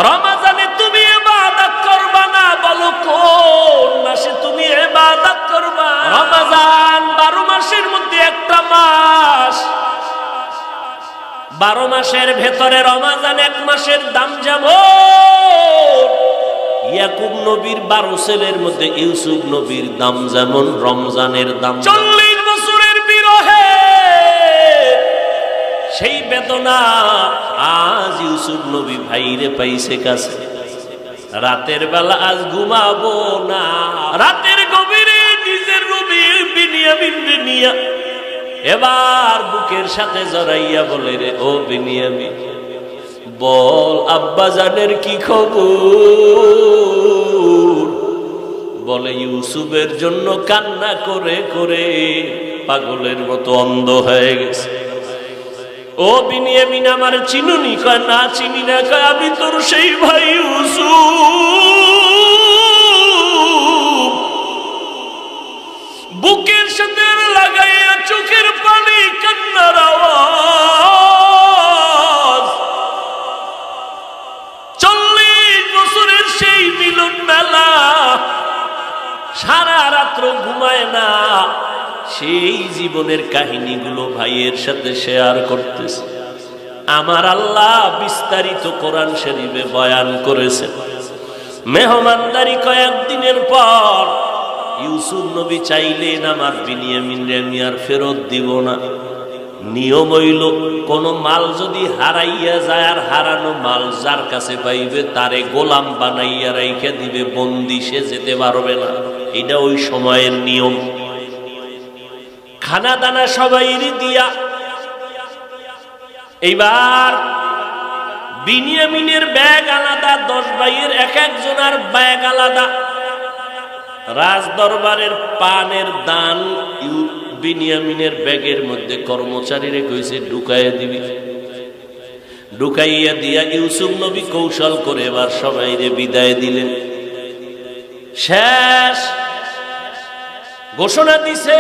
রমজানে তুমি ইবাদত করবা না, বলো কোন মাসে তুমি ইবাদত করবা? রমজান 12 মাসের মধ্যে একটা মাস, 12 মাসের ভেতরে রমজান এক মাসের দাম যেমন ইয়াকুব নবীর 12 ছেলের মধ্যে ইউসুফ নবীর দাম যেমন রমজানের দাম। 40 বছরের বিরহে সেই বেদনা আজ ইউসুফ নবী ভাইরে পাইছে কাছে। রাতের বেলা আজ ঘুমাবো না, রাতের গভীরে নিজের নবী বিনিয়ামিনকে নিয়া এবার বুকের সাথে জড়াইয়া বলে, রে ও বিনিয়ামিন, বল আব্বা জানের কি খবর? বলে ইউসুফের জন্য কান্না করে করে পাগলের মতো অন্ধ হয়ে গেছে। ও বিনিয়ামিন, আমার চিনুনি? কয় না চিনি না। কয় আমি তোর সেই ভাই ইউসুফ। বুকের সাথে লাগাইয়া চোখের পানি, কান্নার আওয়াজ। 40 বছরের সেই মিলন মেলা, সারা রাত্র ঘুমায় না, সেই জীবনের কাহিনীগুলো ভাইয়ের সাথে শেয়ার করতেছে। আমার আল্লাহ বিস্তারিত কোরআন শরীফে বয়ান করেছেন। মেহমানদারি কয়েকদিনের পর ইউসুফ নবী চাইলেন আমার বিনিয়ামিনরে আমি আর ফেরত দিব না। নিয়ম হইল কোন মাল যদি হারাইয়া যায়, আর হারানো মাল যার কাছে পাইবে তারে গোলাম বানাইয়া রাইখা দিবে, বন্দি, সে যেতে পারবে না। এটা ওই সময়ের নিয়ম। খানা দানা সবাইরই দিয়া এইবার বিনিয়ামিনের ব্যাগ আলাদা, 10 ভাইয়ের এক একজনের ব্যাগ আলাদা। রাজ দরবারের পানের দান বিনিয়ামিনের ব্যাগের মধ্যে কর্মচারীরে কইছে ঢুকাইয়া দিবি। ঢুকাইয়া দিয়া ইউসুফ নবী কৌশল করে এবার সবাইরে বিদায় দিলেন। শেষ ঘোষণা দিছে,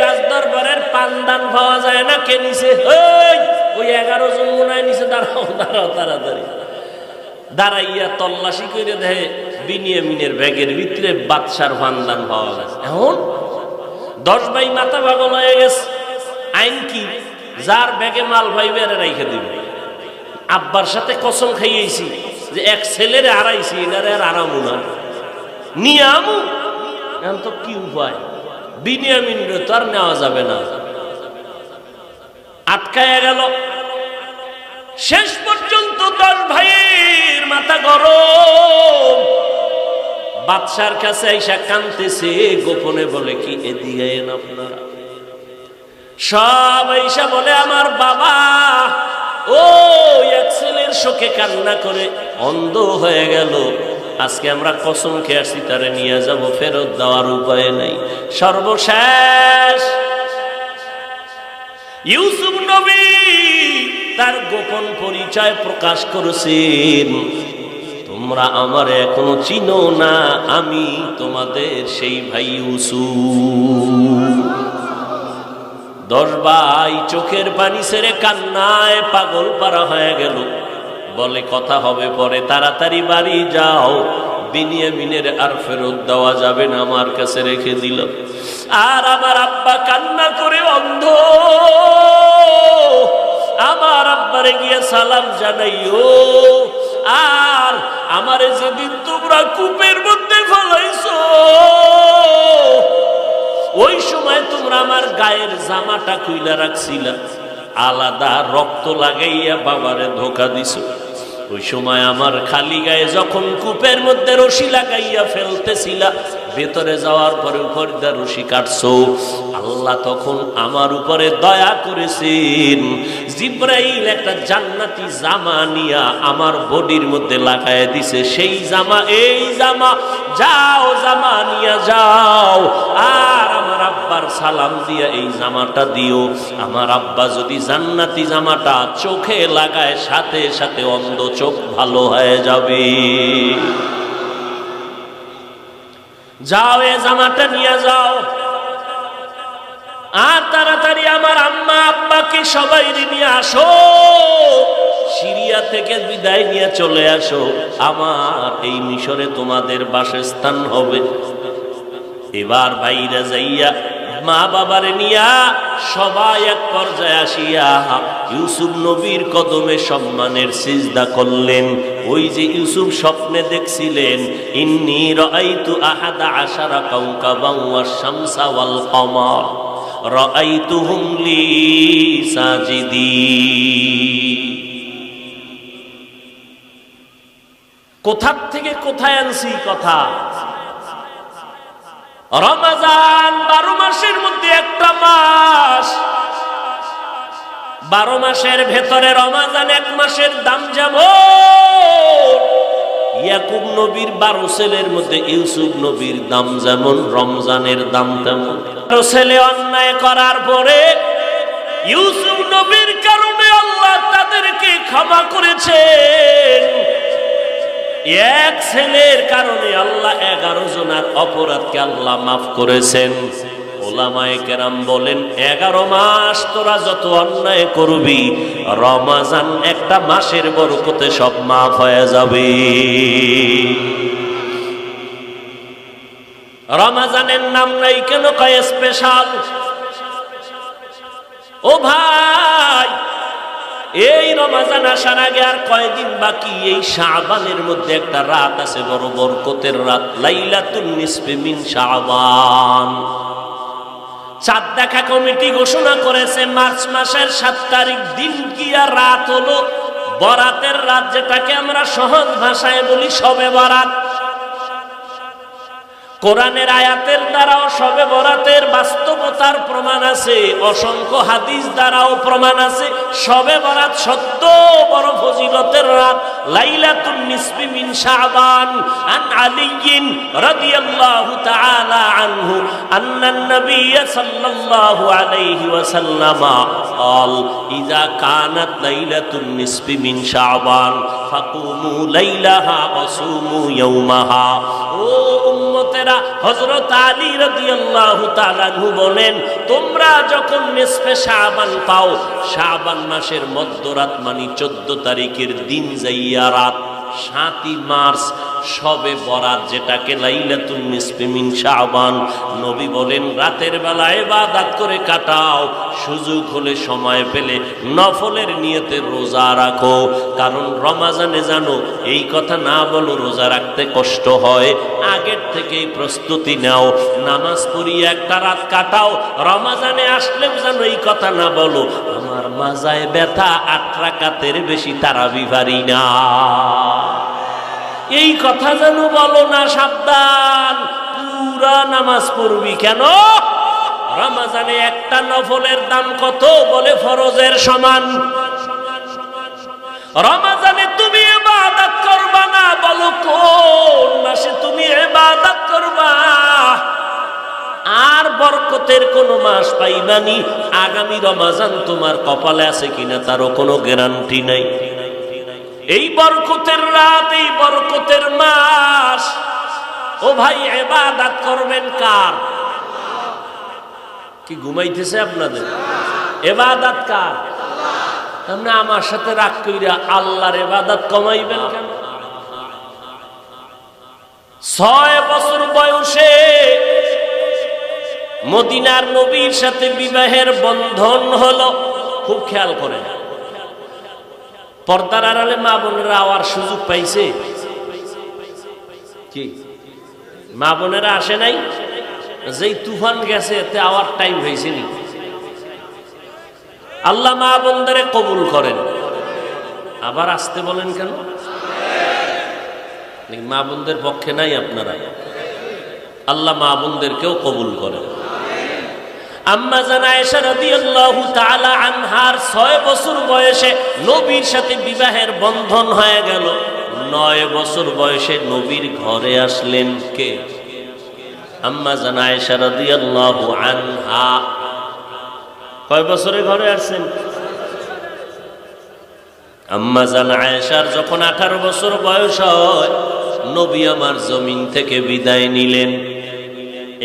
রাজদরবারের পানদান পাওয়া যায় না, কে নিছে? ওই 11 জন মনে নিছে। দাঁড়াও দাঁড়াও, তাড়াতাড়ি দাঁড়াইয়া তল্লাশি করে দেখে বিনিয়ামিনের ব্যাগের ভিতরে বাদশার পানদান পাওয়া গেছে। এখন 10 ভাই মাথা পাগল হয়ে গেছে। আইন কি? যার ব্যাগে মাল পাইবে এরা রাইখে দিবে। আব্বার সাথে কসম খাইয়েছি যে এক ছেলেরে হারাইছি, এনারে আর আরামু না, নিয়ে আমু। এখন তো কি উপায়? বিনিয়ামিনরে তো আর নেওয়া যাবে না, আটকায়া গেল। শেষ পর্যন্ত 10 ভাইয়ের মাথা গরম, বাদশার কাছে আইসা কাঁদতেছে, গোপনে বলে কি এদিকে আইন আপনারা। সব আইসা বলে আমার বাবা ও এক ছেলের শোকে কান্না করে অন্ধ হয়ে গেল। আজকে আমরা কসম খেয়ে আসছি তারে নিয়ে যাব, ফেরত দেওয়ার উপায় নাই। সর্বশেষ ইউসুফ নবী তার গোপন পরিচয় প্রকাশ করেছেন। তোমরা আমার এখনো চিনো না, আমি তোমাদের সেই ভাই ইউসুফ। 10 ভাই চোখের পানি ছেড়ে কান্নায় পাগল পারা হয়ে গেল। বলে কথা হবে পরে, তাড়াতাড়ি বাড়ি যাও, বিনিয়ামিনের আর ফেরত দেওয়া যাবে না, আমার কাছে রেখে দিল। আর আমার আব্বা কান্না করে অন্ধ, আমার আব্বারে গিয়ে সালাম জানাইও। আর আমারে যেদিন তোমরা কূপের মধ্যে ফলাইছো, ওই সময় তোমরা আমার গায়ের জামাটা খুইলা রাখছিলা, আলাদা রক্ত লাগাইয়া বাবারে ধোকা দিছো। ওই সময় আমার খালি গায়ে যখন কূপের মধ্যে রশি লাগাইয়া ফেলতেছিলা, ভেতরে যাওয়ার পরে উপর দা রশি কাটছো, আল্লাহ তখন আমার উপরে দয়া করেছেন। জিব্রাইল একটা জান্নাতি জামা নিয়া আমার বডির মধ্যে লাগায় দিছে। সেই জামা, এই জামা, যাও জামা নিয়ে যাও, আর আমার আব্বার সালাম দিয়া এই জামাটা দিও। আমার আব্বা যদি জান্নাতি জামাটা চোখে লাগায়, সাথে সাথে অন্ধ চোখ ভালো হয়ে যাবে। যাও এ জামাটা নিয়ে যাও। আর তাড়াতাড়ি আমার আম্মা আব্বাকে সবাই নিয়ে আসো। সিরিয়া থেকে বিদায় নিয়ে চলে আসো, আমার এই মিশরে তোমাদের বাসস্থান হবে। এবার বাইরে যাইয়া মা বাবারে নিয়া সবাই এক পর্যায়ে আসিয়া ইউসুফ নবীর কদমে সম্মানের সিজদা করলেন। ওই যে ইউসুফ স্বপ্নে দেখছিলেন, ইন্নী রাআইতু আহাদা আশারা কাওকাবান ওয়াশ শামসা ওয়াল কমার রাআইতুহুম লি সাজিদিন। কোথা থেকে কোথায় আনছি কথা? রমজান 12 মাসের মধ্যে একটা মাস, 12 মাসের ভেতরে রমজান 1 মাসের দাম যেমন, ইয়াকুব নবীর 12 ছেলের মধ্যে ইউসুফ নবীর দাম যেমন, রমজানের দাম তেমন। 12 ছেলে অন্যায় করার পরে ইউসুফ নবীর কারণে আল্লাহ তাদেরকে ক্ষমা করেছেন। এক ছেলের কারণে আল্লাহ 11 জনের অপরাধকে আল্লাহ মাফ করেছেন। ওলামায়ে কেরাম বলেন, 11 মাস তোরা যত অন্যায় করবি, রমজান একটা মাসের বরকতে সব মাফ হয়ে যাবে। রমজানের নাম নাই কেন কয় স্পেশাল? ও ভাই, এই রমজান আসার আগে আর কয়দিন বাকি? এই শাবানের মধ্যে একটা রাত আছে, বড় বরকতের রাত, লাইলাতুন নিসফি মিন শাবান। চাঁদ দেখা কমিটি ঘোষণা করেছে মার্চ মাসের 7 তারিখ দিন কি আর রাত হলো বরাতের রাত, যেটাকে আমরা সহজ ভাষায় বলি শবে বরাত। কোরআনের আয়াতের দ্বারাও শবে বরাতের বাস্তবতার প্রমাণ আছে, অসংখ্য হাদিস দ্বারাও প্রমাণ আছে। শবে বরাত সত্য বড় ফজিলতের রাত, লাইলাতুন নিসফি মিন শাবান। আন আলিয়্যিন রাদিয়াল্লাহু তাআলা আনহু আন্নান নবিয়্য সাল্লাল্লাহু আলাইহি ওয়াসাল্লাম قال إذا كانت ليلة النصف من شعبان فقوموا ليلها وصوموا يومها। ও উম্মতেরা, হযরত আলী রাদিয়াল্লাহু তাআলা আনহু বলেন, তোমরা যখন নিসফে শাবান পাও, শাবান মাসের মধ্যরাত মানে 14 তারিখের দিন যাইয়া রাত, 7ই মার্চ শবে বরাত, যেটাকে লাইলাতুন নিসফি মিন শাবান। নবী বলেন, রাতের বেলা ইবাদত করে কাটাও, সুযোগ হলে সময় পেলে নফলের নিয়তে রোজা রাখো। কারণ রমজানে জানো এই কথা না বলো, রোজা রাখতে কষ্ট হয়, আগের থেকেই প্রস্তুতি নাও, নামাজ পড়িয়ে একটা রাত কাটাও। রমজানে আসলেও জানো এই কথা না বলো, আমার মাজায় ব্যথা, 8 রাকাতের বেশি তারাবি পারি না, এই কথা যেন বলো না। সাবধান, পুরা নামাজ পড়বি। কেন? রমজানে একটা নফলের দাম কত? বলে ফরজের সমান। রমজানে তুমি ইবাদত করবা না, বলো কোন মাসে তুমি ইবাদত করবা? আর বরকতের কোন মাস পাইবানি, আগামী রমজান তোমার কপালে আছে কিনা তারও কোনো গ্যারান্টি নাই। এই বরকতের রাত, এই বরকতের মাস, ও ভাই ইবাদত করবেন কার? কি ঘুমাইতেছে আপনাদের? ইবাদত কার? আপনি আমার সাথে রাগ কইরা আল্লাহর ইবাদত কমাইবেন কেন? 6 বছর বয়সে মদিনার নবীর সাথে বিবাহের বন্ধন হলো। খুব খেয়াল করেন, পর্দার আড়ালে মা বোনেরা আওয়ার সুযোগ পাইছে কি? মা বোনেরা আসে নাই? যেই তুফান গেছে এতে আওয়ার টাইম হয়েছে নি? আল্লাহ মা বোনদেরে কবুল করেন। আবার আসতে বলেন কেন? মা বোনদের পক্ষে নাই আপনারা? আল্লাহ মা বোনদেরকেও কবুল করেন। আম্মা জান আয়েশা রাদিয়াল্লাহু তাআলা আনহার 6 বছর বয়সে নবীর সাথে বিবাহের বন্ধন হয়ে গেল। 9 বছর বয়সে নবীর ঘরে আসলেন কে? আম্মা জান আয়েশা রাদিয়াল্লাহু আনহা। কয় বছরে ঘরে আসছেন? আম্মা জান আয়েশার যখন 18 বছর বয়স হয়, নবী আমার জমিন থেকে বিদায় নিলেন।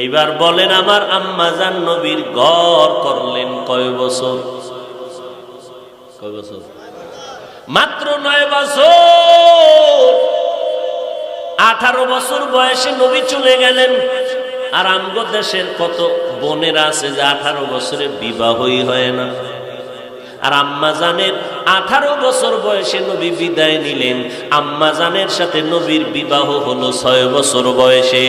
এইবার বলেন, আমার আম্মা জান নবীর ঘর করলেন কয় বছর? কয় বছর? মাত্র 9 বছর, 18 বছর বয়সে নবী চলে গেলেন। আর আমগো দেশের কত বোনেরা আছে যে 18 বছরে বিবাহই হয় না। আর আম্মা জানের 18 বছর বয়সে নবী বিদায় নিলেন। আম্মা জানের সাথে নবীর বিবাহ হলো 6 বছর বয়সে।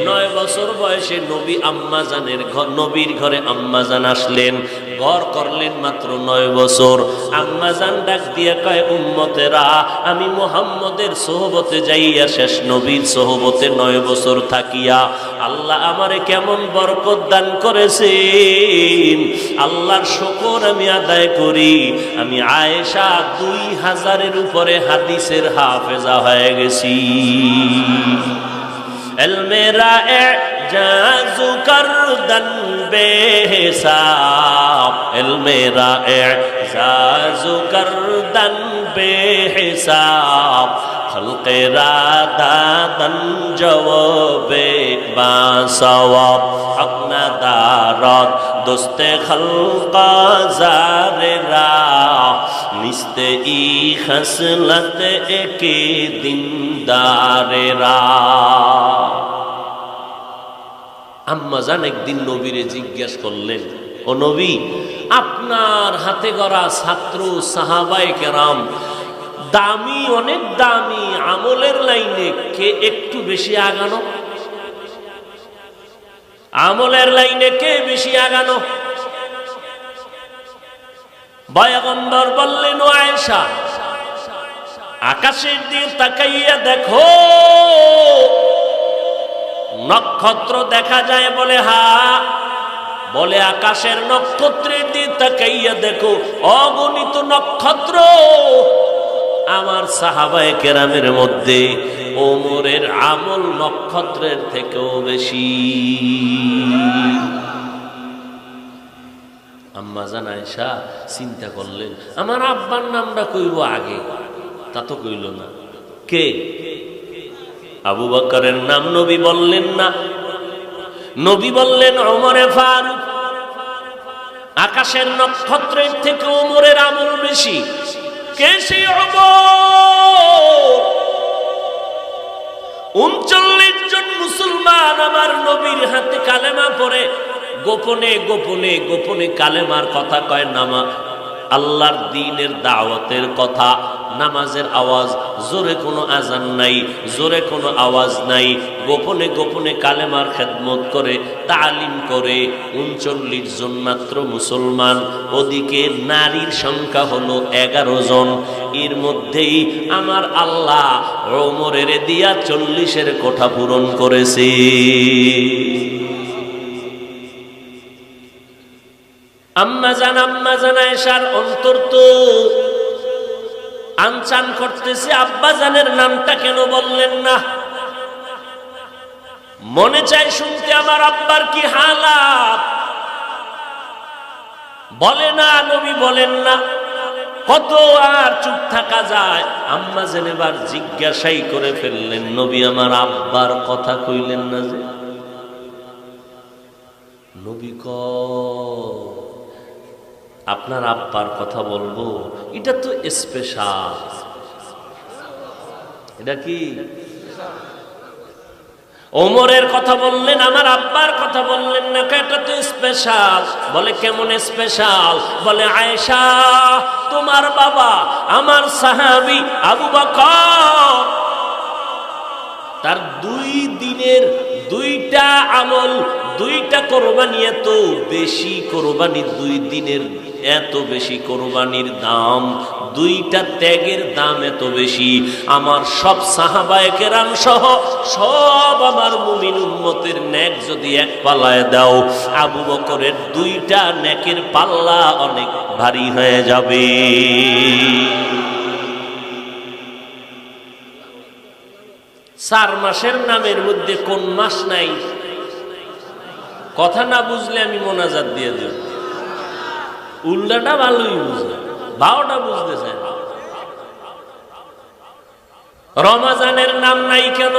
9 বছর বয়সে নবী আম্মা জানের নবীর ঘরে আম্মা জান আসলেন, ঘর করলেন মাত্র 9 বছর। আম্মা জান ডাক দিয়ে কয়, উম্মতেরা, আমি মুহাম্মদের সোহবতে যাইয়া শেষ নবীর সোহবতে 9 বছর থাকিয়া আল্লাহ আমারে কেমন বরকত দান করেছেন, আল্লাহর শুকর আমি আদায় করি। আমি আয়েশা 2000-এর উপরে হাদিসের হাফেজা হয়ে গেছি। এলমেরা এজাজু করদন বেহিসাব, এলমেরা এজাজু করদন বেহিসাব, খলকেরা দাদন জওয়াবে বাসওয়াব, আপনা দারত দোস্তে খলকা জারেরা, নিস্তে ই খসলত একে দিনদারেরা। আম্মা জান একদিন নবীরে জিজ্ঞাসা করলেন, ও নবী, আপনার হাতে গড়া ছাত্র সাহাবায়ে কেরাম দামি, অনেক দামি আমলের লাইনে কে একটু বেশি আগানো? আমলের লাইনে কে বেশি আগানো? পয়গম্বর বললেন, ও আয়েশা, আকাশের দিকে তাকাইয়া দেখো, নক্ষত্র দেখা যায়? বলে হ্যাঁ। বলে আকাশের নক্ষত্রের দিকে তাকাইয়া দেখো, অগণিত নক্ষত্র। আমার সাহাবায়ে কেরামের মধ্যে ওমরের আমল নক্ষত্রের থেকেও বেশি। আম্মা জান আয়েশা চিন্তা করলেন, আমার আব্বার নামটা কইব আগে, তা তো কইল না। কে? আবু বকরের নাম নবী বললেন না, নবী বললেন ওমরে ফারুক। আকাশের নক্ষত্রের থেকে ওমরের আমল বেশি। কে সেই ওমর? 39 জন মুসলমান আমার নবীর হাতে কালেমা পড়ে গোপনে গোপনে গোপনে কালেমার কথা কয়, নামা আল্লাহর দ্বীনের দাওয়াতের কথা, নামাজের আওয়াজ, জোরে কোনো আজান নাই, জোরে কোনো আওয়াজ নাই, গোপনে গোপনে কালেমার খেদমত করে, তালিম করে। 39 জন মাত্র মুসলমান, ওদিকে নারীর সংখ্যা হলো 11 জন। এর মধ্যেই আমার আল্লাহ ওমরের দিয়া 40-এর কোঠা পূরণ করেছে। আম্মা জান আয়েশার অন্তর তো আনচান করতেছে, আব্বা জানের নামটা কেন বললেন না? মনে চাই শুনতে আমার আব্বার কি হালাত। বলে না, নবী বলেন না, কত আর চুপ থাকা যায়? আম্মা জান এবার জিজ্ঞাসাই করে ফেললেন, নবী আমার আব্বার কথা কইলেন না যে? নবী আপনার আব্বার কথা বলবো, এটা তো স্পেশাল। এটা কি? ওমরের কথা বললেন, আমার আব্বার কথা বললেন না, এটা তো স্পেশাল। বলে কেমন স্পেশাল? বলে আয়েশা, তোমার বাবা আমার সাহাবী আবু বকর, তার 2 দিনের 2টা আমল, 2টা কোরবানি, এত বেশি কোরবানি, 2 দিনের এত বেশি কোরবানির দাম, 2টা ত্যাগের দাম এত বেশি। আমার সব সাহাবায়ে কেরাম সহ সব আমার মুমিন উম্মতের নেক যদি এক পাল্লায় দাও, আবু বকরের 2টা নেকের পাল্লা অনেক ভারী হয়ে যাবে। 4 মাসের নামের মধ্যে কোন মাস নাই? কথা না বুঝলে আমি মোনাজাত দিয়ে দেব। উল্টাটা ভালোই বুঝে, ভাওটা বুঝতে চায় না। রমাজানের নাম নাই কেন?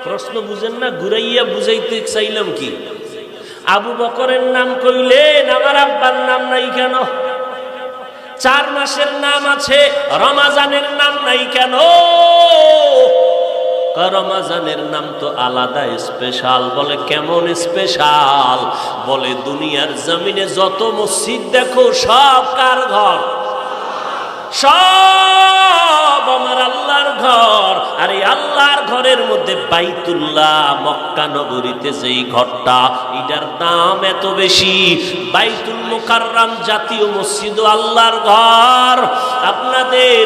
প্রশ্ন বুঝেন না, ঘুরাইয়া বুঝাইতে চাইলাম কি? আবু বকরের নাম কইলেন, আমার আব্বার নাম নাই কেন? 4 মাসের নাম আছে, রমাজানের নাম নাই কেন? রমাজানের নাম তো আলাদা, স্পেশাল। বলে কেমন স্পেশাল? বলে দুনিয়ার জমিনে যত মসজিদ দেখো সব কার ঘর? সব আমার আল্লাহর ঘর। আর এই আল্লাহর ঘরের মধ্যে বাইতুল্লাহ, মক্কা নগরীতে যেই ঘরটা, এটার দাম এত বেশি। বাইতুল মুকাররম জাতীয় মসজিদ আল্লাহর ঘর। আপনাদের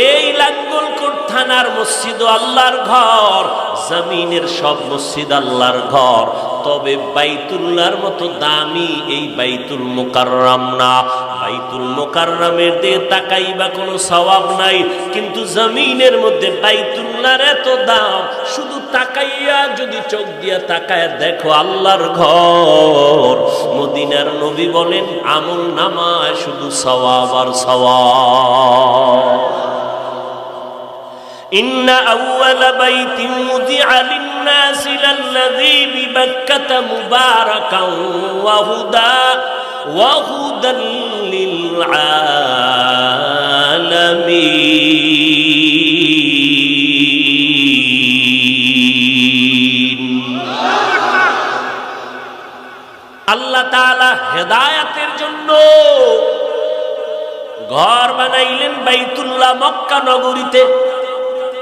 এই লাঙ্গলকোট থানার মসজিদ আল্লাহর ঘর। জমিনের সব মসজিদ আল্লাহর ঘর, তবে বাইতুল্লাহর মতো দামি এই বাইতুল মুকাররম না। বাইতুল মুকাররমের দিকে তাকাইবা কোনো সওয়াব নাই, কিন্তু জমিনের মধ্যে বাইতুল্লাহর এত দাম। শুধু তাকাইয়া যদি চোখ দিয়া তাকায় দেখো আল্লাহর ঘর। মদিনার নবী বলেন আমল নামায় শুধু সওয়াব আর সওয়াব। إن أول بيت وضع للناس للذي ببكة مباركا وهدى للعالمين। আল্লাহ তাআলা হেদায়েতের জন্য ঘর বানাইলেন বাইতুল্লাহ মক্কা নগরীতে।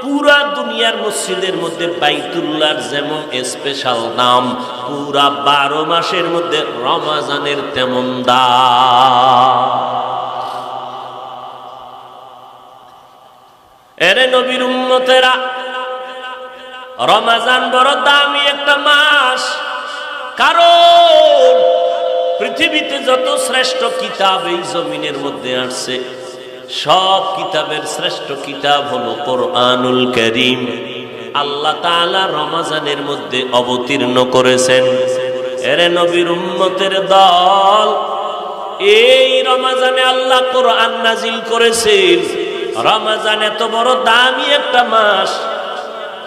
পুরা দুনিয়ার মসজিদের মধ্যে বাইতুল্লাহর যেমন স্পেশাল দাম, পুরা 12 মাসের মধ্যে রমাজানের তেমন দাম। এরে নবীর উম্মতেরা, রমাজান বড় দামি একটা মাস। কারণ পৃথিবীতে যত শ্রেষ্ঠ কিতাব এই জমিনের মধ্যে আসছে, সব কিতাবের শ্রেষ্ঠ কিতাব হলো কোরআনুল কারীম। আল্লাহ তাআলা রমাজানের মধ্যে অবতীর্ণ করেছেন। এরে নবীর উম্মতের দল, এই রমাজানে আল্লাহ কোরআন নাজিল করেছেন। রমাজান এত বড় দামি একটা মাস।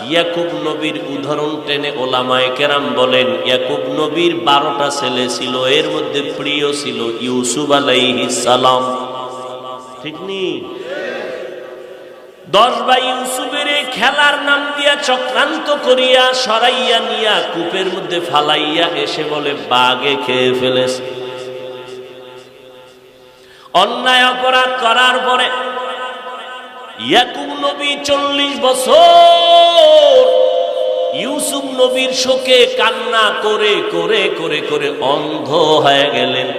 ইয়াকুব নবীর উদাহরণ টেনে ওলামায়ে কেরাম বলেন, ইয়াকুব নবীর 12টা ছেলে ছিল, এর মধ্যে প্রিয় ছিল ইউসুফ আলাইহিস সালাম। ঠিক নেই? 10 ভাই ইউসুফের খেলার নাম দিয়া চক্রান্ত করিয়া সরাইয়া নিয়া কূপের মধ্যে ফালাইয়া এসে বলে বাঘে খেয়ে ফেলেছে। অন্যায় অপরাধ করার পরে ইয়াকুব নবী 40 বছর ইউসুফ নবীর শোকে কান্না করে করে করে করে অন্ধ হয়ে গেলেন।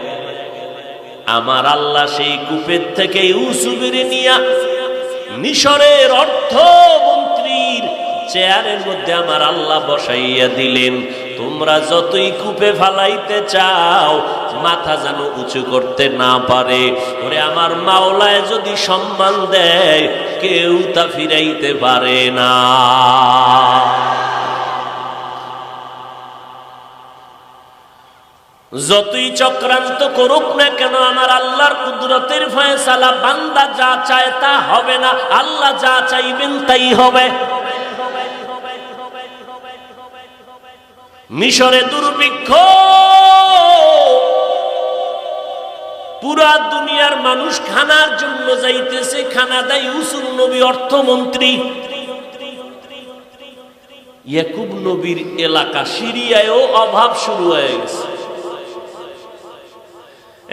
আমার আল্লাহ সেই কূপের থেকে ইউসুফের নিয়া মিশরের অর্থমন্ত্রীর চেয়ারের মধ্যে আমার আল্লাহ বসাইয়া দিলেন। তোমরা যতই কূপে ফালাইতে চাও, মাথা যেন উঁচু করতে না পারে। ওরে আমার মাওলায় যদি সম্মান দেয়, কেউ তা ফিরাইতে পারে না। যতই চক্রান্ত করুক না কেন, আমার আল্লাহর কুদরতের ফয়সালা, বান্দা যা চায় তা হবে না, আল্লাহ যা চাইবেন তাই হবে। মিশরে দুর্ভিক্ষ, পুরা দুনিয়ার মানুষ খানার জন্য যাইতেছে, খানা দেয় ইউসুফ নবী অর্থমন্ত্রী। ইয়াকুব নবীর এলাকা সিরিয়ায়ও অভাব শুরু হয়ে গেছে।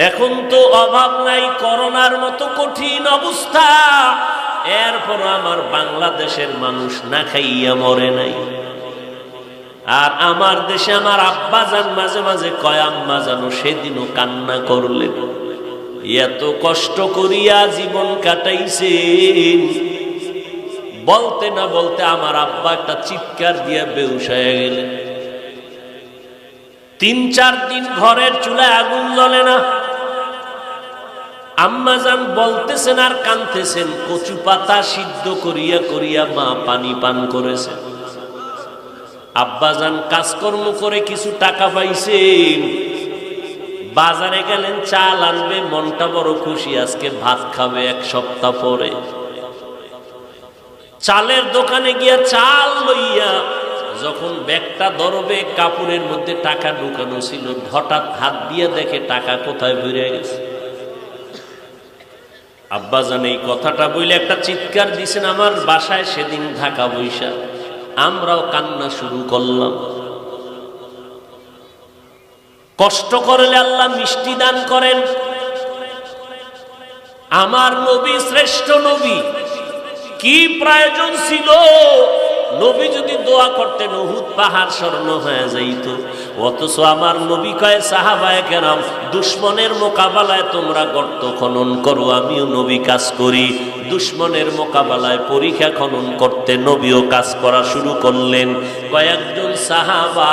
এখন তো অভাব নাই, করোনার মতো কঠিন অবস্থা, এরপর আমার বাংলাদেশের মানুষ না খাইয়া মরে নাই। আর আমার দেশে আমার আব্বা জান মাঝে মাঝে কয়, আম্মা জানো সেদিনও কান্না করলেন, এত কষ্ট করিয়া জীবন কাটাইছেন। বলতে না বলতে আমার আব্বা একটা চিৎকার দিয়া বেহুশ হয়ে গেলেন। 3-4 দিন ঘরের চুলায় আগুন জ্বলে না। আম্মাজান বলতেছেন আর কাঁদতেছেন, কচু পাতা সিদ্ধ করিয়া করিয়া মা পানি পান করেছেন। আব্বাজান কাজকর্ম করে কিছু টাকা পাইছেন, বাজারে গেলেন চাল আনবে, মনটা বড় খুশি, আজকে ভাত খাবে 1 সপ্তাহ পরে। চালের দোকানে গিয়া চাল লইয়া যখন ব্যাগটা ধরবে, কাপড়ের মধ্যে টাকা ঢুকানো ছিল, হঠাৎ হাত দিয়ে দেখে টাকা কোথায় ভরে গেছে। আব্বাজান এই কথাটা বলে একটা চিৎকার দিছেন আমার বাসায় সেদিন ঢাকা বৈশা। আমরাও কান্না শুরু করলাম। কষ্ট করলে আল্লাহ মিষ্টি দান করেন। আমার নবী শ্রেষ্ঠ নবী, কি প্রয়োজন ছিল নবী যদি দোয়া করতেন উহুদ পাহাড় স্বর্ণ হয়ে যাইত। অথচ আমার নবী কয় সাহাবায়ে কেরাম দুশ্মনের মোকাবেলায় তোমরা গর্ত খনন করো, আমিও নবী কাজ করি। দুশ্মনের মোকাবেলায় পরীক্ষা খনন করতে নবীও কাজ করা শুরু করলেন। কয়েকজন সাহাবা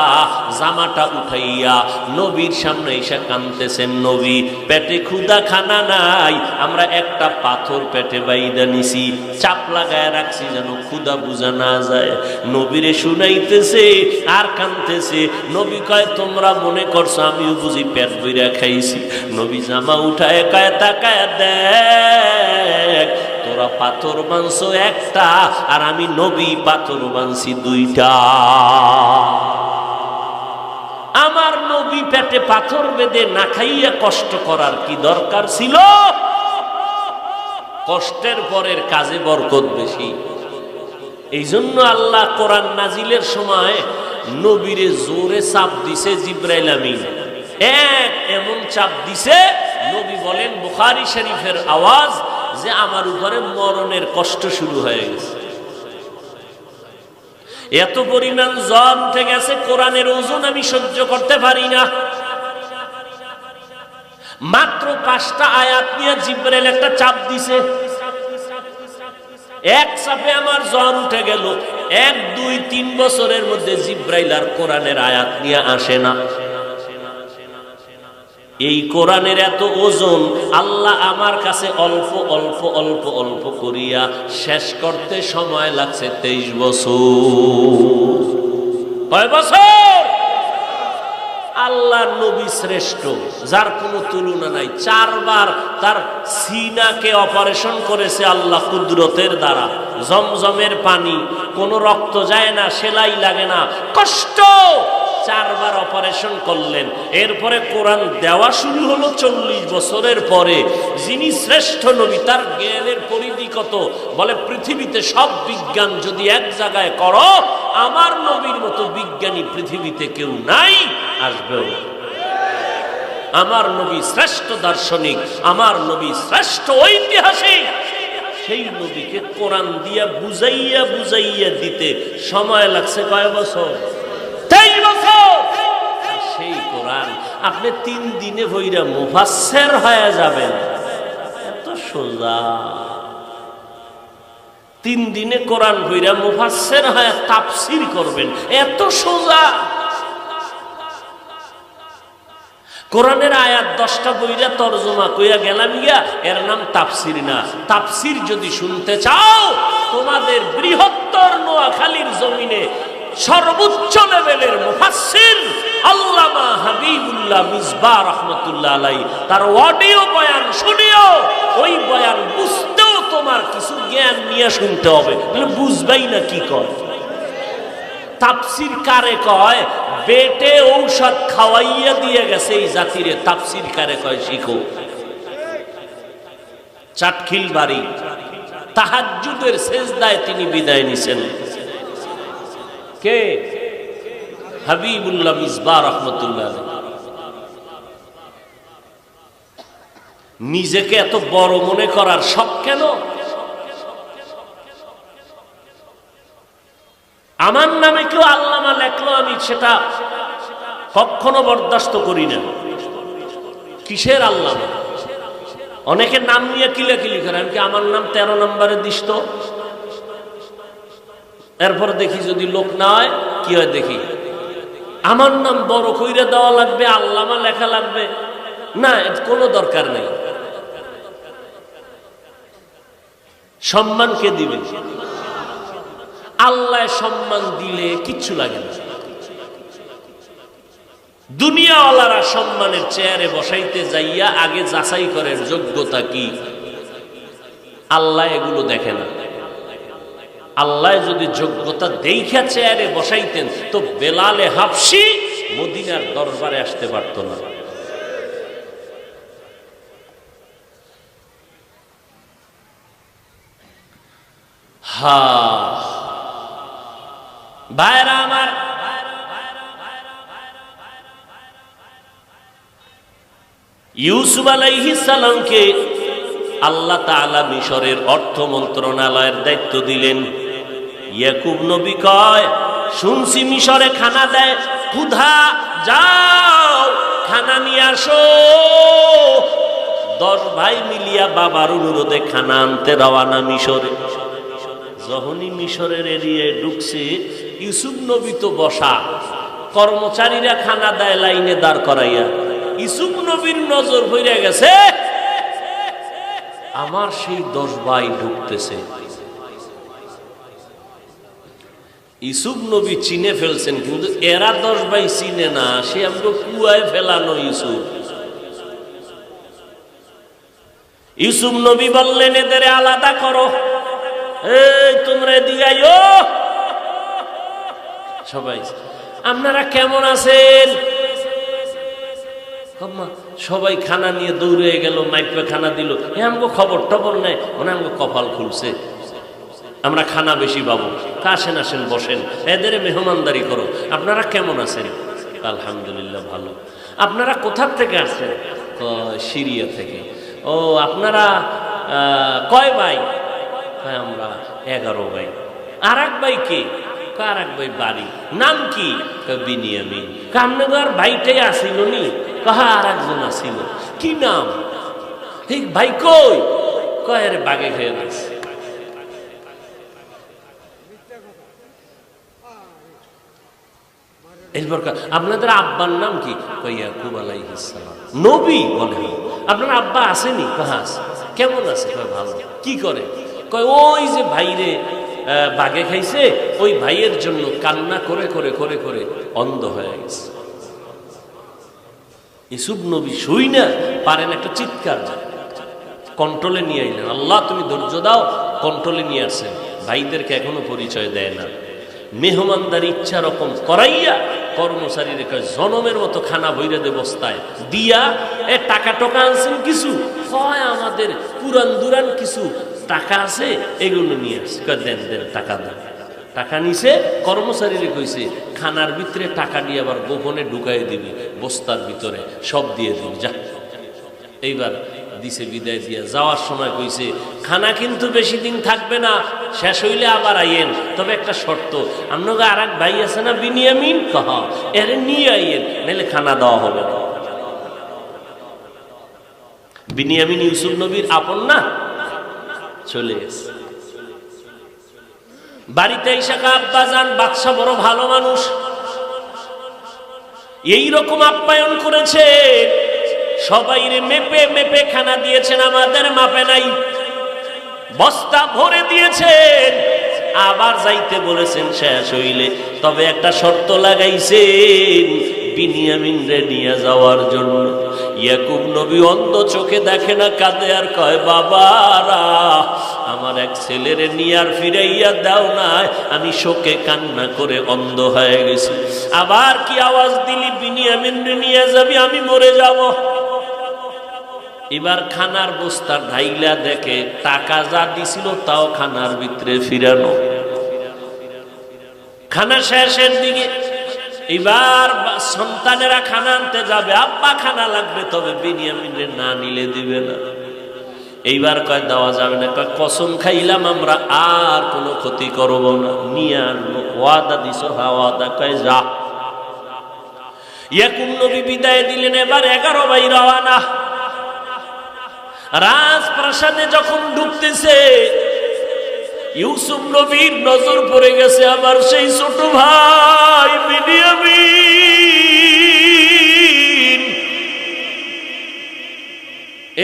জামাটা উঠাইয়া নবীর সামনে এসে কাঁদতেছেন, নবী পেটে ক্ষুধা খানা নাই, আমরা একটা পাথর পেটে বাইদা নিছি, চাপ লাগায় রাখছি যেন ক্ষুধা বুঝা না যায়। নবীরে শুনাইতেছে আর কাঁদতেছে। নবী কয় তোমরা মনে করছো আমিও বুঝি পেট বইরা খাইছি? নবী জামা উঠায় কয় তাকায় দেখ, তোরা পাথর বানছো একটা আর আমি নবী পাথর বানছি দুইটা। আমার নবী পেটে পাথর বেঁধে না খাইয়া কষ্ট করার কি দরকার ছিল? কষ্টের পরের কাজে বরকত বেশি। এই জন্য আল্লাহ কোরআন নাজিলের সময় নবীরে জোরে চাপ দিছে জিবরাইল আমিন। এমন চাপ দিছে, নবী বলেন বুখারী শরীফের আওয়াজ, যে আমার উপরে মরণের কষ্ট শুরু হয়ে গেছে। এত পরিমাণ জ্বর উঠে গেছে, কোরআনের ওজন আমি সহ্য করতে পারি না। মাত্র 5টা আয়াত নিয়ে জিবরাইল একটা চাপ দিছে, এক চাপে আমার জ্বর উঠে গেল। 1, 2, 3 বছরের মধ্যে জিবরাইল আর কোরআনের আয়াত নিয়ে আসে না। এই কোরআনের এত ওজন, আল্লাহ আমার কাছে অল্প অল্প অল্প অল্প করিয়া শেষ করতে সময় লাগছে 23 বছর। কয় বছর? আল্লাহর নবী শ্রেষ্ঠ, যার কোনো তুলনা নাই। 4 বার তার সিনাকে অপারেশন করেছে আল্লাহ কুদরতের দ্বারা। জমজমের পানি, কোনো রক্ত যায় না, সেলাই লাগে না, কষ্ট। 4 বার অপারেশন করলেন। এরপরে কোরআন দেওয়া শুরু হলো 40 বছরের পরে। যিনি শ্রেষ্ঠ নবী, তার জ্ঞানের পরিধি কত? বলে পৃথিবীতে সব বিজ্ঞান যদি এক জায়গায় করো, আমার নবীর মতো বিজ্ঞানী পৃথিবীতে কেউ নাই, আসবেও। আমার নবী শ্রেষ্ঠ দার্শনিক, আমার নবী শ্রেষ্ঠ ঐতিহাসিক। সেই নবীকে কোরআন দিয়া বুঝাইয়া বুঝাইয়া দিতে সময় লাগছে কয় বছর? 23 বছর। সেই কোরআন আপনি 3 দিনে বইরা মুফাসসির হয়ে যাবেন, এত সোজা। 3 দিনে কোরআন বইরা মুফাসসির হয়ে তাফসীর করবেন, এত সোজা। কোরআনের আয়াত 10টা বইরা তরজমা কইয়া গেলাম গিয়া, এর নাম তাফসীর না। তাফসীর যদি শুনতে চাও, তোমাদের বৃহত্তর নোয়াখালীর জমিনে সর্বোচ্চ লেভেলের মুফাসসির আল্লামা হাবিবুল্লাহ মিসবাহ রাহমাতুল্লাহ আলাইহি, তার অডিও বয়ান শুনিও। ওই বয়ান বুঝতেও তোমার কিছু জ্ঞান নিয়ে শুনতে হবে, তাহলে বুঝবাই না কি কয়। তাফসীর কারে কয়? বেটে ঔষধ খাওয়াইয়া দিয়ে গেছে এই জাতিরে। তাফসীর কারে কয় শিখো। চাটখিল বাড়ি তাহাজ্জুদের সেজদায় তিনি বিদায় নিছেন। কে? হাবিবুল্লাহ মিসবাহ রাহমাতুল্লাহ আলাইহি। নিজেকে এত বড় মনে করার শখ কেন? আমার নামে কেউ আল্লামা লেখলো, আমি সেটা কখনো বরদাস্ত করি না। কিসের আল্লামা? অনেকে নাম নিয়ে কিলাকিলি করে, আমি কি আমার নাম 13 নম্বরে দিস তো? এরপর দেখি যদি লোক না হয়, কি হয় দেখি আমার নাম বড় কইরা দেওয়া লাগবে, আল্লামা লেখা লাগবে না, কোনো দরকার নেই। সম্মান কে দিবে? আল্লাহ সম্মান দিলে কিচ্ছু লাগে না। দুনিয়াওয়ালারা সম্মানের চেয়ারে বসাইতে যাইয়া আগে যাচাই করেন যোগ্যতা কি। আল্লাহ এগুলো দেখে না। আল্লাহ যদি যোগ্যতা দেখা চেয়ারে বসাইতেন, তো বেলালে হাবশি মদিনার দরবারে আসতে পারত না। হা ভাইরা আমার, ইউসুফ আলাইহিস সালামকে আল্লাহ তাআলা মিশরের অর্থ মন্ত্রণালয়ের দায়িত্ব দিলেন। ইয়াকুব নবী কয়, শুনছি মিশরে খানা দেয়, ক্ষুধা, যাও খানা নিয়ে আসো। 10 ভাই মিলিয়া বাবার অনুরোধে খানা আনতে রওয়ানা মিশরে। যখনই মিশরের এরিয়ায় ঢুকছে, ইউসুফ নবী তো বসা, কর্মচারীরা খানা দেয় লাইনে দাঁড় করাইয়া। ইউসুফ নবীর নজর হইয়া গেছে, আমার সেই 10 ভাই ঢুকতেছে। ইউসুফ নবী চিনে ফেলছেন, কিন্তু এরা 10 ভাই চিনে না, সে আমাকে কুয়ায় ফেলানো ইউসুফ। ইউসুফ নবী বললেন, এদের আলাদা করো, এই তোমরা এদিকে আইও। সবাই, আপনারা কেমন আছেন? সবাই খানা নিয়ে দৌড়ে গেল, মাইপে খানা দিল। আমাকে খবর টবর নেই, মানে আমাকে কপাল খুলছে, আমরা খানা বেশি পাবো। আসেন আসেন বসেন, এদের মেহমানদারি করো। আপনারা কেমন আছেন? আলহামদুলিল্লাহ ভালো। আপনারা কোথা থেকে আসছেন? সিরিয়া থেকে। ও, আপনারা কয় ভাই? আমরা 11 ভাই। আর এক ভাই কে? আর এক ভাই বাড়ি। নাম কি? বিনিয়ামিন। আপনার ভাইটাই আসিল নি? আর একজন আসিল। কি নাম? এই ভাই কই? কয় আরে বাগে খেয়ে গেছে। এরপর আপনাদের আব্বার নাম কি? ইয়াকুব আলাইহিস সালাম। নবী? বলে আপনার আব্বা আসেনি? কেমন আছে? ভালো। কি করে? কয় ওই যে ভাইরে বাগে খাইছে, ওই ভাইয়ের জন্য কান্না করে করে করে করে অন্ধ হয়ে গেছে। ইউসুফ নবী শুই না পারেন, একটা চিৎকার কন্ট্রোলে নিয়ে আইলেন। আল্লাহ তুমি ধৈর্য দাও, কন্ট্রোলে নিয়ে আসেন। ভাইদেরকে এখনো পরিচয় দেয় না। মেহমানদারি ইচ্ছা রকম করাইয়া কর্মচারীর জনমের মতো খানা বইরে দে বস্তায় দিয়া, টাকা টাকা আনছেন কিছু, হয় আমাদের পুরান দুরান কিছু টাকা আছে, এগুলো নিয়ে আসে। দেন দেন, টাকা দেন। টাকা নিছে, কর্মচারীরে কইছে খানার ভিতরে টাকা দিয়ে আবার গোপনে ঢুকাই দিবি বস্তার ভিতরে, সব দিয়ে দিবি যা। এইবার দিছে, বিদায় দিয়া যাওয়ার সময় কইছে, খানা কিন্তু বেশি দিন থাকবে না, শেষ হইলে আবার আইয়েন, তবে একটা শর্ত, আপনাকে আর এক ভাই আছে না বিনিয়ামিন, এর নিয়ে আইয়েন, নাহলে খানা দেওয়া হবে না। বিনিয়ামিন ইউসুফ নবীর আপন না, চলে গেছে। বাড়িতে এসে আব্বা যান, বাদশা বড় ভালো মানুষ, এইরকম আপ্যায়ন করেছে, সবাই মেপে মেপে খানা দিয়েছেন, আমাদের মাপে নাই, বস্তা ভরে দিয়েছেন। আবার যাইতে বলেছেন শেষ হইলে, তবে একটা শর্ত লাগাইছেন বিনিয়ামিন রে নিয়ে যাওয়ার জন্য। ইয়াকুব নবী অন্ধ, চোখে দেখে না, কাঁদে আর কয়, বাবারা আমার এক ছেলেরে নিয়ে আর ফিরাইয়া দাও না, আমি শোকে কান্না করে অন্ধ হয়ে গেছি। আবার কি আওয়াজ দিলি, বিনিয়ামিন রে নিয়ে যাবি, আমি মরে যাব। এবার খানার বস্তা ঢাইলা দেখে টাকা যা দিছিল তাও খানার ভিতরে ফিরানো। খানা শেষের দিকে এবার সন্তানেরা খানা আনতে যাবে, আব্বা খানা লাগবে, তবে বিনিয়ামিনের না নিলে দিবে না। এইবার কয় দেওয়া যাবে না, কয় কসম খাইলাম আমরা আর কোনো ক্ষতি করব না, নিয়ে আনবো। ওয়াদা দিছ? হ্যাঁ ওয়াদা। কয় যা। ইয়াকুব নবী বিদায় দিলেন। এবার 11 ভাই রওয়ানা। রাজপ্রাসাদে যখন ঢুকতেছে, ইউসুফ নবীর নজর পড়ে গেছে আমার সেই ছোট ভাই বিনিয়ামিন।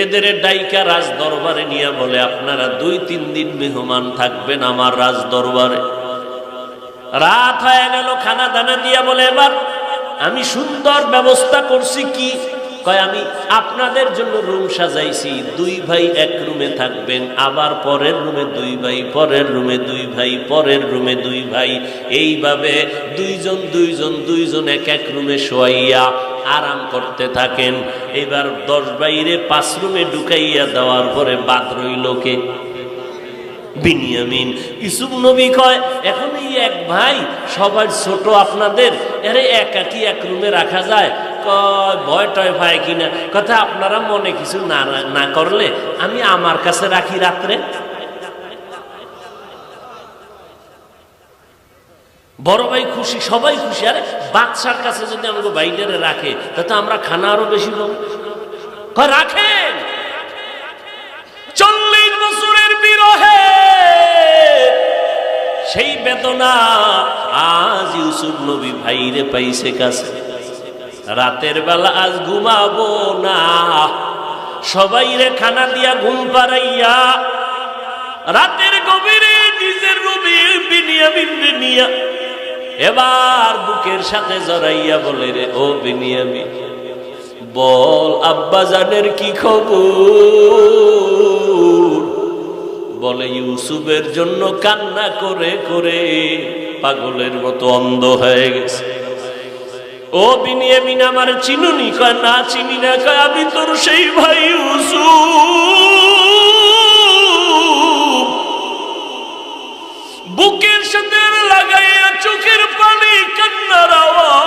এদের ডাইকা রাজ দরবারে নিয়ে বলে, আপনারা 2-3 দিন মেহমান থাকবেন আমার রাজ দরবারে। রাত হয়ে গেল, খানা দানা দিয়া বলে, এবার আমি সুন্দর ব্যবস্থা করছি। কি? কয় আমি আপনাদের জন্য রুম সাজাইছি, 2 ভাই এক রুমে থাকবেন, আবার পরের রুমে 2 ভাই, পরের রুমে 2 ভাই, পরের রুমে 2 ভাই, এইভাবে 2জন এক এক রুমে শোয়াইয়া আরাম করতে থাকেন। এবার 10 ভাইরে 5 রুমে ঢুকাইয়া দেওয়ার পরে বাদ রইল কে? বিনিয়ামিন। ইউসুফ নবী কয় এখন এই এক ভাই সবার ছোট আপনাদের, এরে একাকি এক রুমে রাখা যায়? কয় ভয় টয় পায় কিনা? কথা আপনারা মনে কিছু না করলে আমি আমার কাছে রাখি রাত্রে। বড় ভাই খুশি, সবাই খুশি। আরে বাদশার কাছে যদি আমাকে বাইরে রাখে তাতে আমরা খানা আরো বেশি পাবো। রাখেন। 40 বছরের বিরহে সেই বেদনা আজ ইউসুফ নবী ভাইরে পাইছে কাছে। রাতের বেলা আজ ঘুমাবো না, সবাই রে খানা দিয়া ঘুম পাড়াইয়া রাতের গভীরে নিজের রুমে বিনিয়ামিন রে নিয়া এবার বুকের সাথে জড়াইয়া বলে, রে ও বিনিয়ামিন বল আব্বা জানের কি খবর? বলে ইউসুফের জন্য কান্না করে করে পাগলের মতো অন্ধ হয়ে গেছে। ও বিনিয়ামিন আমার চিনুনি? কয় না চিনি না। কয় আমি তোর সেই ভাই ইউসুফ। বুকের সাথে লাগাইয়া চোখের পানি কান্নার আওয়াজ।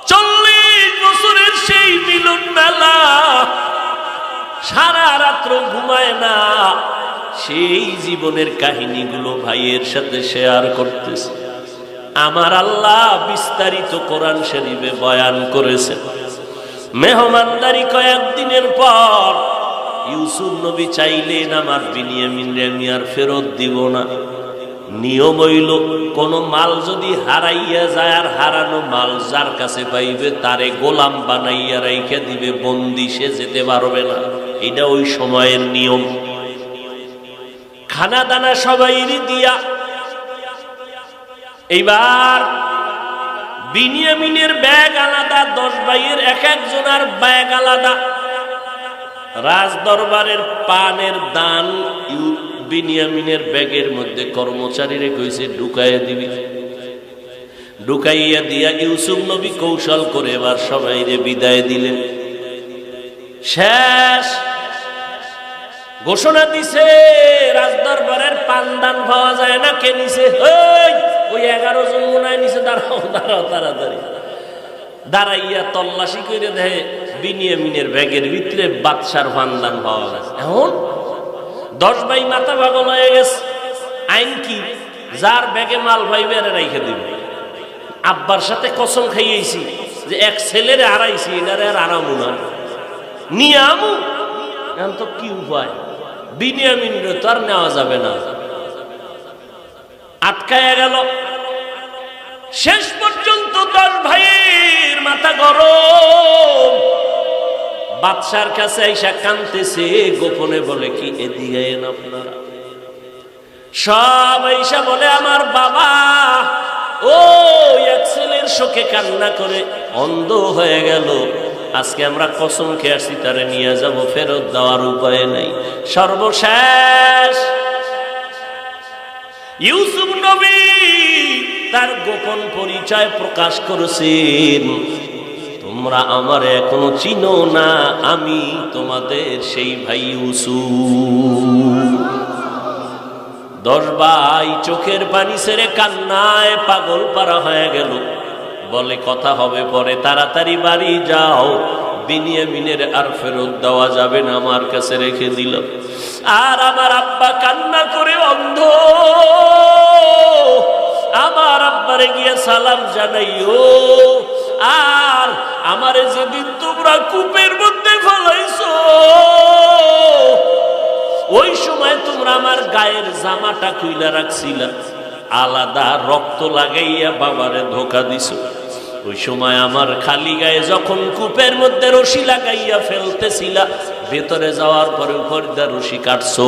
40 বছরের সেই মিলন মেলা, সারা রাত্র ঘুমায় না, সেই জীবনের কাহিনীগুলো ভাইয়ের সাথে শেয়ার করতেছে। আমার আল্লাহ বিস্তারিত কোরআন শরীফে বয়ান করেছে। মেহমানদারি কয়েকদিনের পর ইউসুফ নবী চাইলেন আমার বিনিয়ামিনরে আমি আর ফেরত দিব না। নিয়ম হইল কোন মাল যদি হারাইয়া যায় আর হারানো মাল যার কাছে পাইবে তারে গোলাম বানাইয়া রাইখা দিবে, বন্দি, সে যেতে পারবে না। এটা ওই সময়ের নিয়ম। খানা দানা সবাইরই দিয়া এইবার বিনিয়ামিনের ব্যাগ আলাদা, 10 ভাইয়ের এক একজনের ব্যাগ আলাদা। রাজ দরবারের পানের দান বিনিয়ামিনের ব্যাগের মধ্যে কর্মচারীরে কইছে ঢুকাইয়া দিবি। ঢুকাইয়া দিয়া ইউসুফ নবী কৌশল করে এবার সবাইরে বিদায় দিলেন। শেষ ঘোষণা দিছে রাজদরবারের পানদান পাওয়া যায় না। কে নিছে? ওই 11 জন মনে নিছে। দাঁড়াও দাঁড়াও তাড়াতাড়ি। দাঁড়াইয়া তল্লাশি করে দেখে বিনিয়ামিনের ব্যাগের ভিতরে বাদশার পানদান পাওয়া গেছে। এখন 10 ভাই মাথা পাগল হয়ে গেছে। আইন কি? যার ব্যাগে মাল পাইবে আরে রাইখে দিবে। আব্বার সাথে কসম খাইয়েছি যে এক ছেলেরে হারাইছি, এটারে আর আরামু না, নিয়ে আমু। এখন তো কি উপায়? বিনিয়ামিনরে তো আর নেওয়া যাবে না, আটকায়া গেল। শেষ পর্যন্ত 10 ভাইয়ের মাথা গরম। বাদশার কাছে আইসা কাঁদতেছে, গোপনে বলে কি এদিকে এন আপনারা। সব আইসা বলে আমার বাবা ও এক ছেলের শোকে কান্না করে অন্ধ হয়ে গেল। আজকে আমরা কসম খেয়ে আসছি তারে নিয়ে যাব, ফেরত দেওয়ার উপায় নেই। সর্বশেষ ইউসুফ নবী তার গোপন পরিচয় প্রকাশ করেছেন। তোমরা আমার এখনো চিনো না, আমি তোমাদের সেই ভাই ইউসুফ। 10 ভাই চোখের পানি ছেড়ে কান্নায় পাগল পারা হয়ে গেল। বলে কথা হবে পরে, তাড়াতাড়ি বাড়ি যাও, বিনিয়ামিনের আর ফেরত দেওয়া যাবে না, আমার কাছে রেখে দিলাম। আর আমার আব্বা কান্না করে অন্ধ। আমার আব্বারে গিয়ে সালাম জানাইও। আর আমারে যেদিন তোমরা কূপের মধ্যে ফলাইছো ওই সময় তোমরা আমার গায়ের জামাটা খুইলা রাখছিলা, আলাদা রক্ত লাগাইয়া বাবারে ধোকা দিছো। ওই সময় আমার খালি গায়ে যখন কূপের মধ্যে রশি লাগাইয়া ফেলতেছিলা, ভেতরে যাওয়ার পরে উপর দিয়ে রশি কাটছো,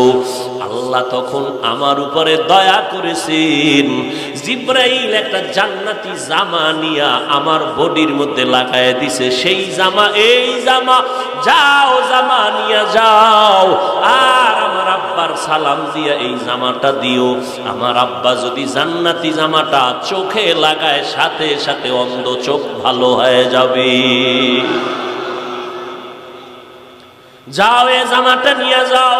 আল্লাহ তখন আমার উপরে দয়া করেছেন। জিব্রাইল একটা জান্নাতি জামা নিয়া আমার বডির মধ্যে লাগাইয়া দিছে। সেই জামা, এই জামা, যাও জামা নিয়া যাও। আর আমার আব্বার সালাম দিয়া এই জামাটা দিও। আমার আব্বা যদি জান্নাতি জামাটা চোখে লাগায়, সাথে সাথে অন্ধ চোখ ভালো হয়ে যাবে। যাও এ জামাটা নিয়ে যাও,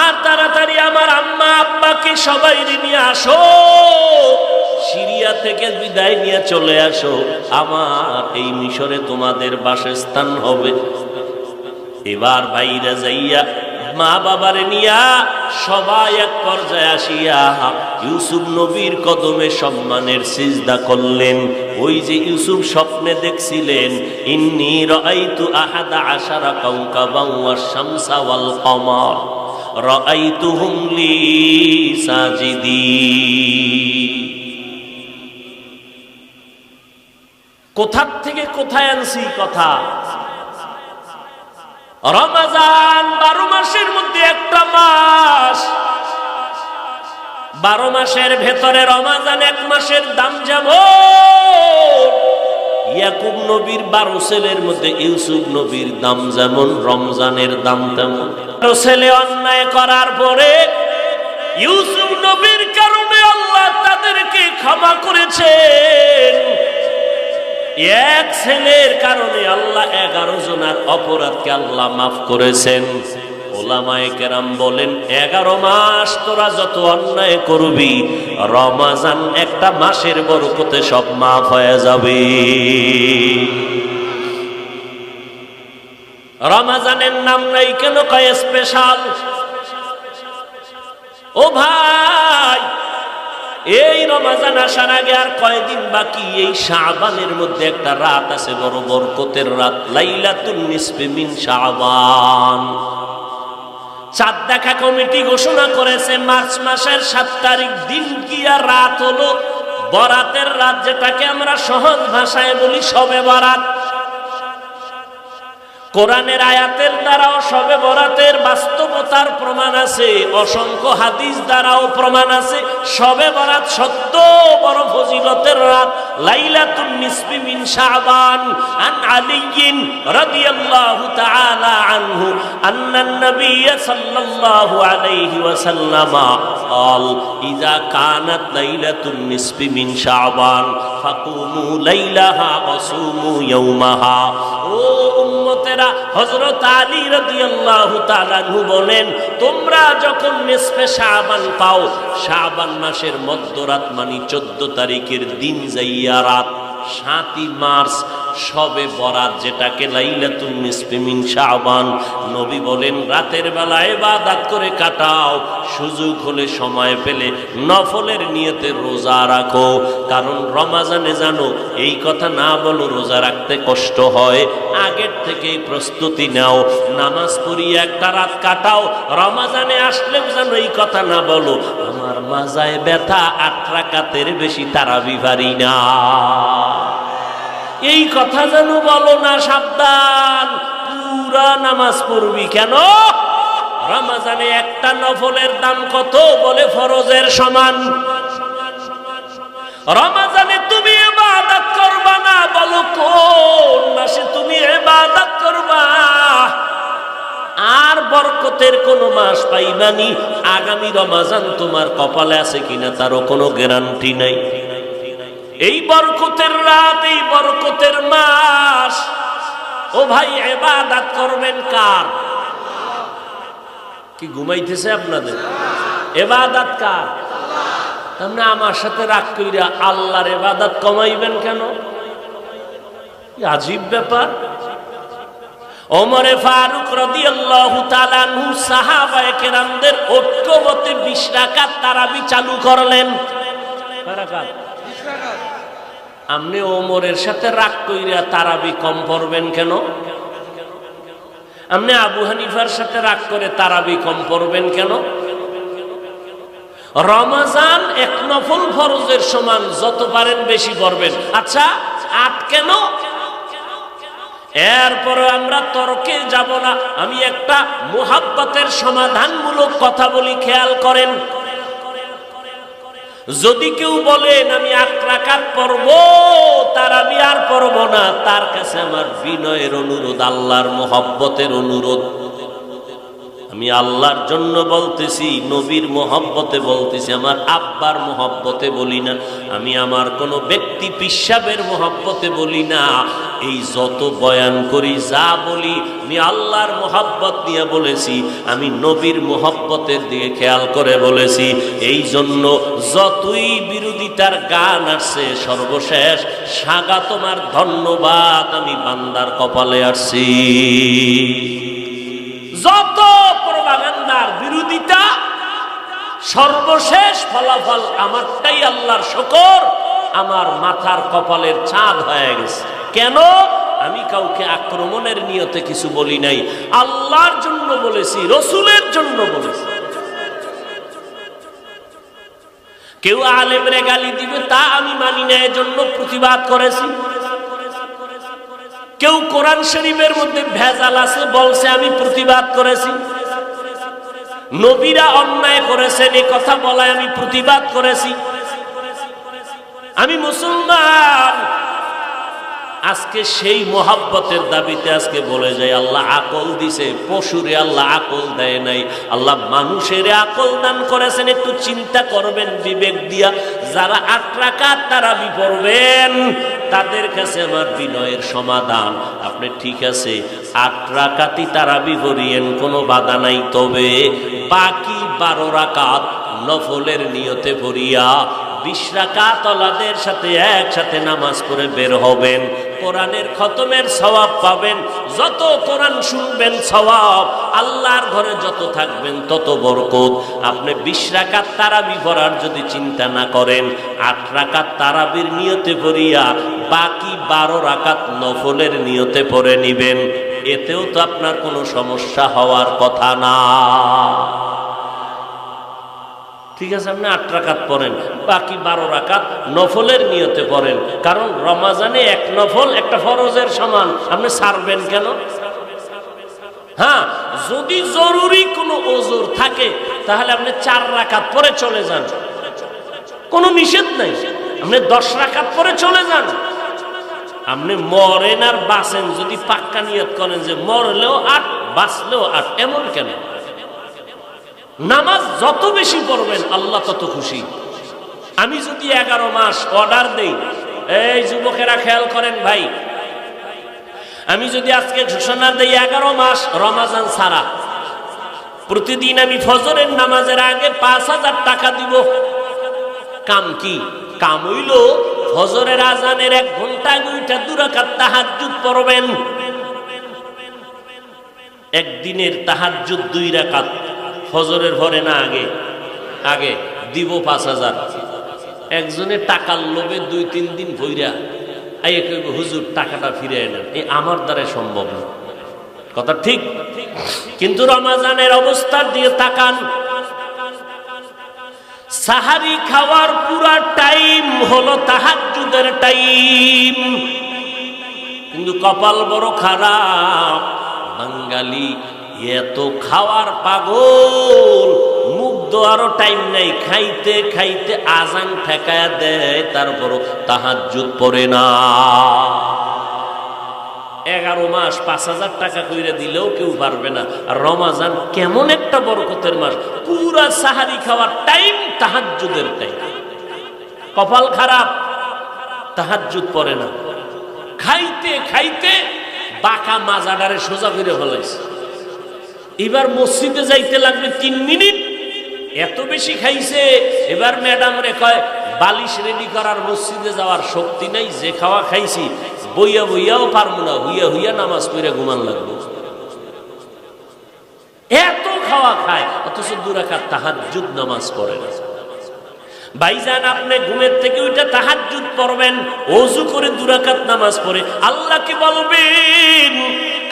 আর তাড়াতাড়ি আমার আম্মা আব্বাকে সবাই নিয়ে আসো, সিরিয়া থেকে বিদায় নিয়ে চলে আসো, আমার এই মিশরে তোমাদের বাসস্থান হবে। এবার বাইরে যাইয়া মা বাবারে নিয়া সবাই এক পর্যায়ে আসিয়া ইউসুফ নবীর কদমে সম্মানের সিজদা করলেন। ওই যে ইউসুফ স্বপ্নে দেখছিলেন, ইন্নী রাআইতু আহাদা আশারা কাওকাবান ওয়াশ শামসা ওয়াল কমার রাআইতুহুম লি সাজিদিন। কোথা থেকে কোথায় আনছি কথা? রমজান 12 মাসের মধ্যে একটা মাস, 12 মাসের ভেতরে রমজান 1 মাসের দাম যেমন, ইয়াকুব নবীর 12 ছেলের মধ্যে ইউসুফ নবীর দাম যেমন, রমজানের দাম তেমন। 12 ছেলে অন্যায় করার পরে ইউসুফ নবীর কারণে আল্লাহ তাদেরকে ক্ষমা করেছেন। এক ছেলের কারণে আল্লাহ 11 জনের অপরাধকে আল্লাহ মাফ করেছেন। ওলামায়ে কেরাম বলেন, 11 মাস তোরা যত অন্যায় করবি, রমজান একটা মাসের বরকতে সব মাফ হয়ে যাবে। রমজানের নাম নাই কেন কয় স্পেশাল? ও ভাই, এই রমজান আসার আগে আর কয়দিন বাকি? এই শাবানের মধ্যে একটা রাত আছে, বড় বরকতের রাত, লাইলাতুন নিসফি মিন শাবান। চাঁদ দেখা কমিটি ঘোষণা করেছে মার্চ মাসের 7 তারিখ দিন কি আর রাত হলো বরাতের রাত, যেটাকে আমরা সহজ ভাষায় বলি শবে বরাত। কোরআনের আয়াতের দ্বারাও শবে বরাতের বাস্তবতার প্রমাণ আছে, অসংখ্য হাদিস দ্বারাও প্রমাণ আছে। শবে বরাত সত্য বড় ফজিলতের রাত, লাইলাতুন নিসফি মিন শাবান। আন আলিয়্যিন রাদিয়াল্লাহু তাআলা আনহু আন্নান নবী সাল্লাল্লাহু আলাইহি ওয়াসাল্লাম قال اذا كانت ليله النصف من شعبان فقوموا ليلها وصوموا يومها। ও উম্মতেরা, হযরত আলী রাদিয়াল্লাহু তাআলা আনহু বলেন, তোমরা যখন নিসফে শাবান পাও, শাবান মাসের মধ্যরাত মানে 14 তারিখের দিন যাইয়া রাত, 7ই মার্চ শবে বরাত, যেটাকে লাইলাতুন নিসফি মিন শাবান। নবী বলেন, রাতের বেলা ইবাদত করে কাটাও, সুযোগ হলে সময় পেলে নফলের নিয়তে রোজা রাখো। কারণ রমজানে জানো এই কথা না বলো রোজা রাখতে কষ্ট হয়, আগের থেকেই প্রস্তুতি নাও, নামাজ পড়িয়ে একটা রাত কাটাও। রমজানে আসলেও জানো এই কথা না বলো, আমার মাজায় ব্যথা, 8 রাকাতের বেশি তারাবি পারি না, এই কথা যেন বলো না। সাবধান, পুরা নামাজ পড়বি। কেন? রমজানে একটা নফলের দাম কত? বলে ফরজের সমান। রমজানে তুমি ইবাদত করবা না, বলো কোন মাসে তুমি ইবাদত করবা? আর বরকতের কোন মাস পাইবানি, আগামী রমজান তোমার কপালে আছে কিনা তারও কোনো গ্যারান্টি নাই। এই বরকতের রাত, এই বরকতের মাস, ও ভাই ইবাদত করবেন কার? কি ঘুমাইতেছে আপনাদের? ইবাদত কার? আপনি আমার সাথে রাগ কইরা আল্লাহর ইবাদত কমাইবেন কেন? আজীব ব্যাপার। ওমরে ফারুক রাদিয়াল্লাহু তাআলা আনহু সাহাবায়ে কেরামদের ঐক্যমতে 20 রাকাত তারাবি চালু করলেন। কয় রাকাত? আপনি ওমরের সাথে রাগ কইরা তারাবি কম পড়বেন কেন? আপনি আবু হানিফার সাথে রাগ করে তারাবি কম পড়বেন কেন? রমজান এক নফল ফরজের সমান, যত পারেন বেশি পড়বেন। আচ্ছা 8 কেন? এরপরে আমরা তর্কে যাব না, আমি একটা মুহাব্বতের সমাধানমূলক কথা বলি, খেয়াল করেন। যদি কেউ বলেন আমি 8 রাকাত পড়বো, তারাবি আর পড়বো না, তার কাছে আমার বিনয়ের অনুরোধ, আল্লাহর মুহাব্বতের অনুরোধ, আমি আল্লাহর জন্য বলতেছি, নবীর মোহব্বতে বলতেছি, আমার আব্বার মোহব্বতে বলি না, আমি আমার কোনো ব্যক্তি পিসাবের মোহব্বতে বলি না। এই যত বয়ান করি, যা বলি, আমি আল্লাহর মোহব্বত নিয়ে বলেছি, আমি নবীর মোহব্বতের দিকে খেয়াল করে বলেছি। এই জন্য যতই বিরোধিতার গান আসছে, সর্বশেষ সাগা তোমার ধন্যবাদ আমি বান্দার কপালে আসছি। যত প্রপাগান্ডার বিরোধিতা, সর্বশেষ ফলাফল আমারটাই আল্লাহর শুকর, আমার মাথার কপালের চাঁদ হয়ে গেছে। কেন? আমি কাউকে আক্রমণের নিয়তে কিছু বলি নাই, আল্লাহর জন্য বলেছি, রসুলের জন্য বলেছি। কেউ আলেমরে গালি দিবে, তা আমি মানি না, এজন্য প্রতিবাদ করেছি। কেউ কোরআন শরীফের মধ্যে ভেজাল আছে বলছে, আমি প্রতিবাদ করেছি। নবীরা অন্যায় করেছেন এ কথা বলায় আমি প্রতিবাদ করেছি। আমি মুসলমান। আজকে সেই মোহাব্বতের দাবিতে আজকে বলে যায়, আল্লাহ আকল দিছে, পশুরে আল্লাহ আকল দেয় নাই, আল্লাহ মানুষের আকল দান করেছেন। একটু চিন্তা করবেন বিবেক দিয়া। যারা 8 রাকাত তারাবি পড়বেন, তাদের কাছে আমার বিনয়ের সমাধান, আপনি ঠিক আছে 8 রাকাতই তারাবি পড়িয়েন, কোনো বাধা নাই, তবে বাকি 12 রাকাত নফলের নিয়তে পড়িয়া 20 রাকাত ওলাদের সাথে একসাথে নামাজ পড়ে বের হবেন। কোরআনের খতমের সওয়াব পাবেন। যত কোরআন শুনবেন সওয়াব, আল্লাহর ঘরে যত থাকবেন তত বরকত। আপনি 20 রাকাত তারাবি পড়ার যদি চিন্তা না করেন, 8 রাকাত তারাবির নিয়তে পড়িয়া বাকি 12 রাকাত নফলের নিয়তে পড়ে নিবেন। এতেও তো আপনার কোনো সমস্যা হওয়ার কথা না। ঠিক আছে, আপনি 8 রাকাত পড়েন, বাকি 12 রাকাত নফলের নিয়তে পড়েন। কারণ রমাজানে 1 নফল একটা ফরজের সমান, আপনি ছাড়বেন কেন? হ্যাঁ, যদি জরুরি কোনো ওজর থাকে তাহলে আপনি 4 রাকাত পরে চলে যান, কোনো নিষেধ নাই। আপনি 10 রাকাত পরে চলে যান। আপনি মরেন আর বাঁচেন, যদি পাক্কা নিয়ত করেন যে মরলেও 8 বাঁচলেও 8, এমন কেন? নামাজ যত বেশি পড়বেন আল্লাহ তত খুশি। আমি যদি 11 মাস অর্ডার দেই, এই যুবকেরা খেয়াল করেন ভাই, আমি যদি আজকে ঘোষণা দেই 11 মাস রমাজান ছাড়া, প্রতিদিন আমি ফজরের নামাজের আগে 5000 টাকা দিব। কাম কি? কাম হইল ফজরের আজানের 1 ঘন্টা আগে 2 রাকাত তাহাজ্জুদ পড়বেন। একদিনের তাহাজ্জুদ 2 রাকাত, ফজরের পরে না আগে, আগে দিব 5000। একজনে টাকার লোভে 2-3 দিন ভইরা আইয়ে কইব হুজুর টাকাটা ফিরে নেন, এই আমার দ্বারা সম্ভব না। কথা ঠিক, কিন্তু রমাজানের অবস্থার দিয়ে তাকান, সাহারি খাওয়ার পুরা টাইম হলো তাহাজ্জুদের টাইম। কিন্তু কপাল বড় খারাপ, বাঙালি এত খাওয়ার পাগল, মুখ ধোয়ারও টাইম নাই, খাইতে খাইতে আজান ঠেকায়া দেয়, তারপরও তাহাজ্জুদ পড়ে না। 11 মাস 5000 টাকা কইরা দিলেও কেউ পারবে না। আর রমাজান কেমন একটা বরকতের মাস, পুরা সাহারি খাওয়ার টাইম তাহাজ্জুদের টাইম। কপাল খারাপ, তাহাজ্জুদ পড়ে না। খাইতে খাইতে বাঁকা মাজাডারে সোজা করে ফেলাইছে। এবার মসজিদে যাইতে লাগবে 3 মিনিট, এত বেশি খাইছে। এবার ম্যাডাম রে কয় বালিশ রেডি করার, মসজিদে যাওয়ার শক্তি নাই, যে খাওয়া খাইছি বইয়া বইয়াও পারবো না, হুইয়া হুইয়া নামাজ পড়ে ঘুমান লাগবে। এত খাওয়া খায়, অথচ 2 রাকাত তাহাজ্জুদ নামাজ পড়ে না। ভাইজান, আপনি ঘুমের থেকে ওইটা তাহাজ্জুদ পড়বেন, ওযু করে 2 রাকাত নামাজ পড়ে আল্লাহকে বলবেন।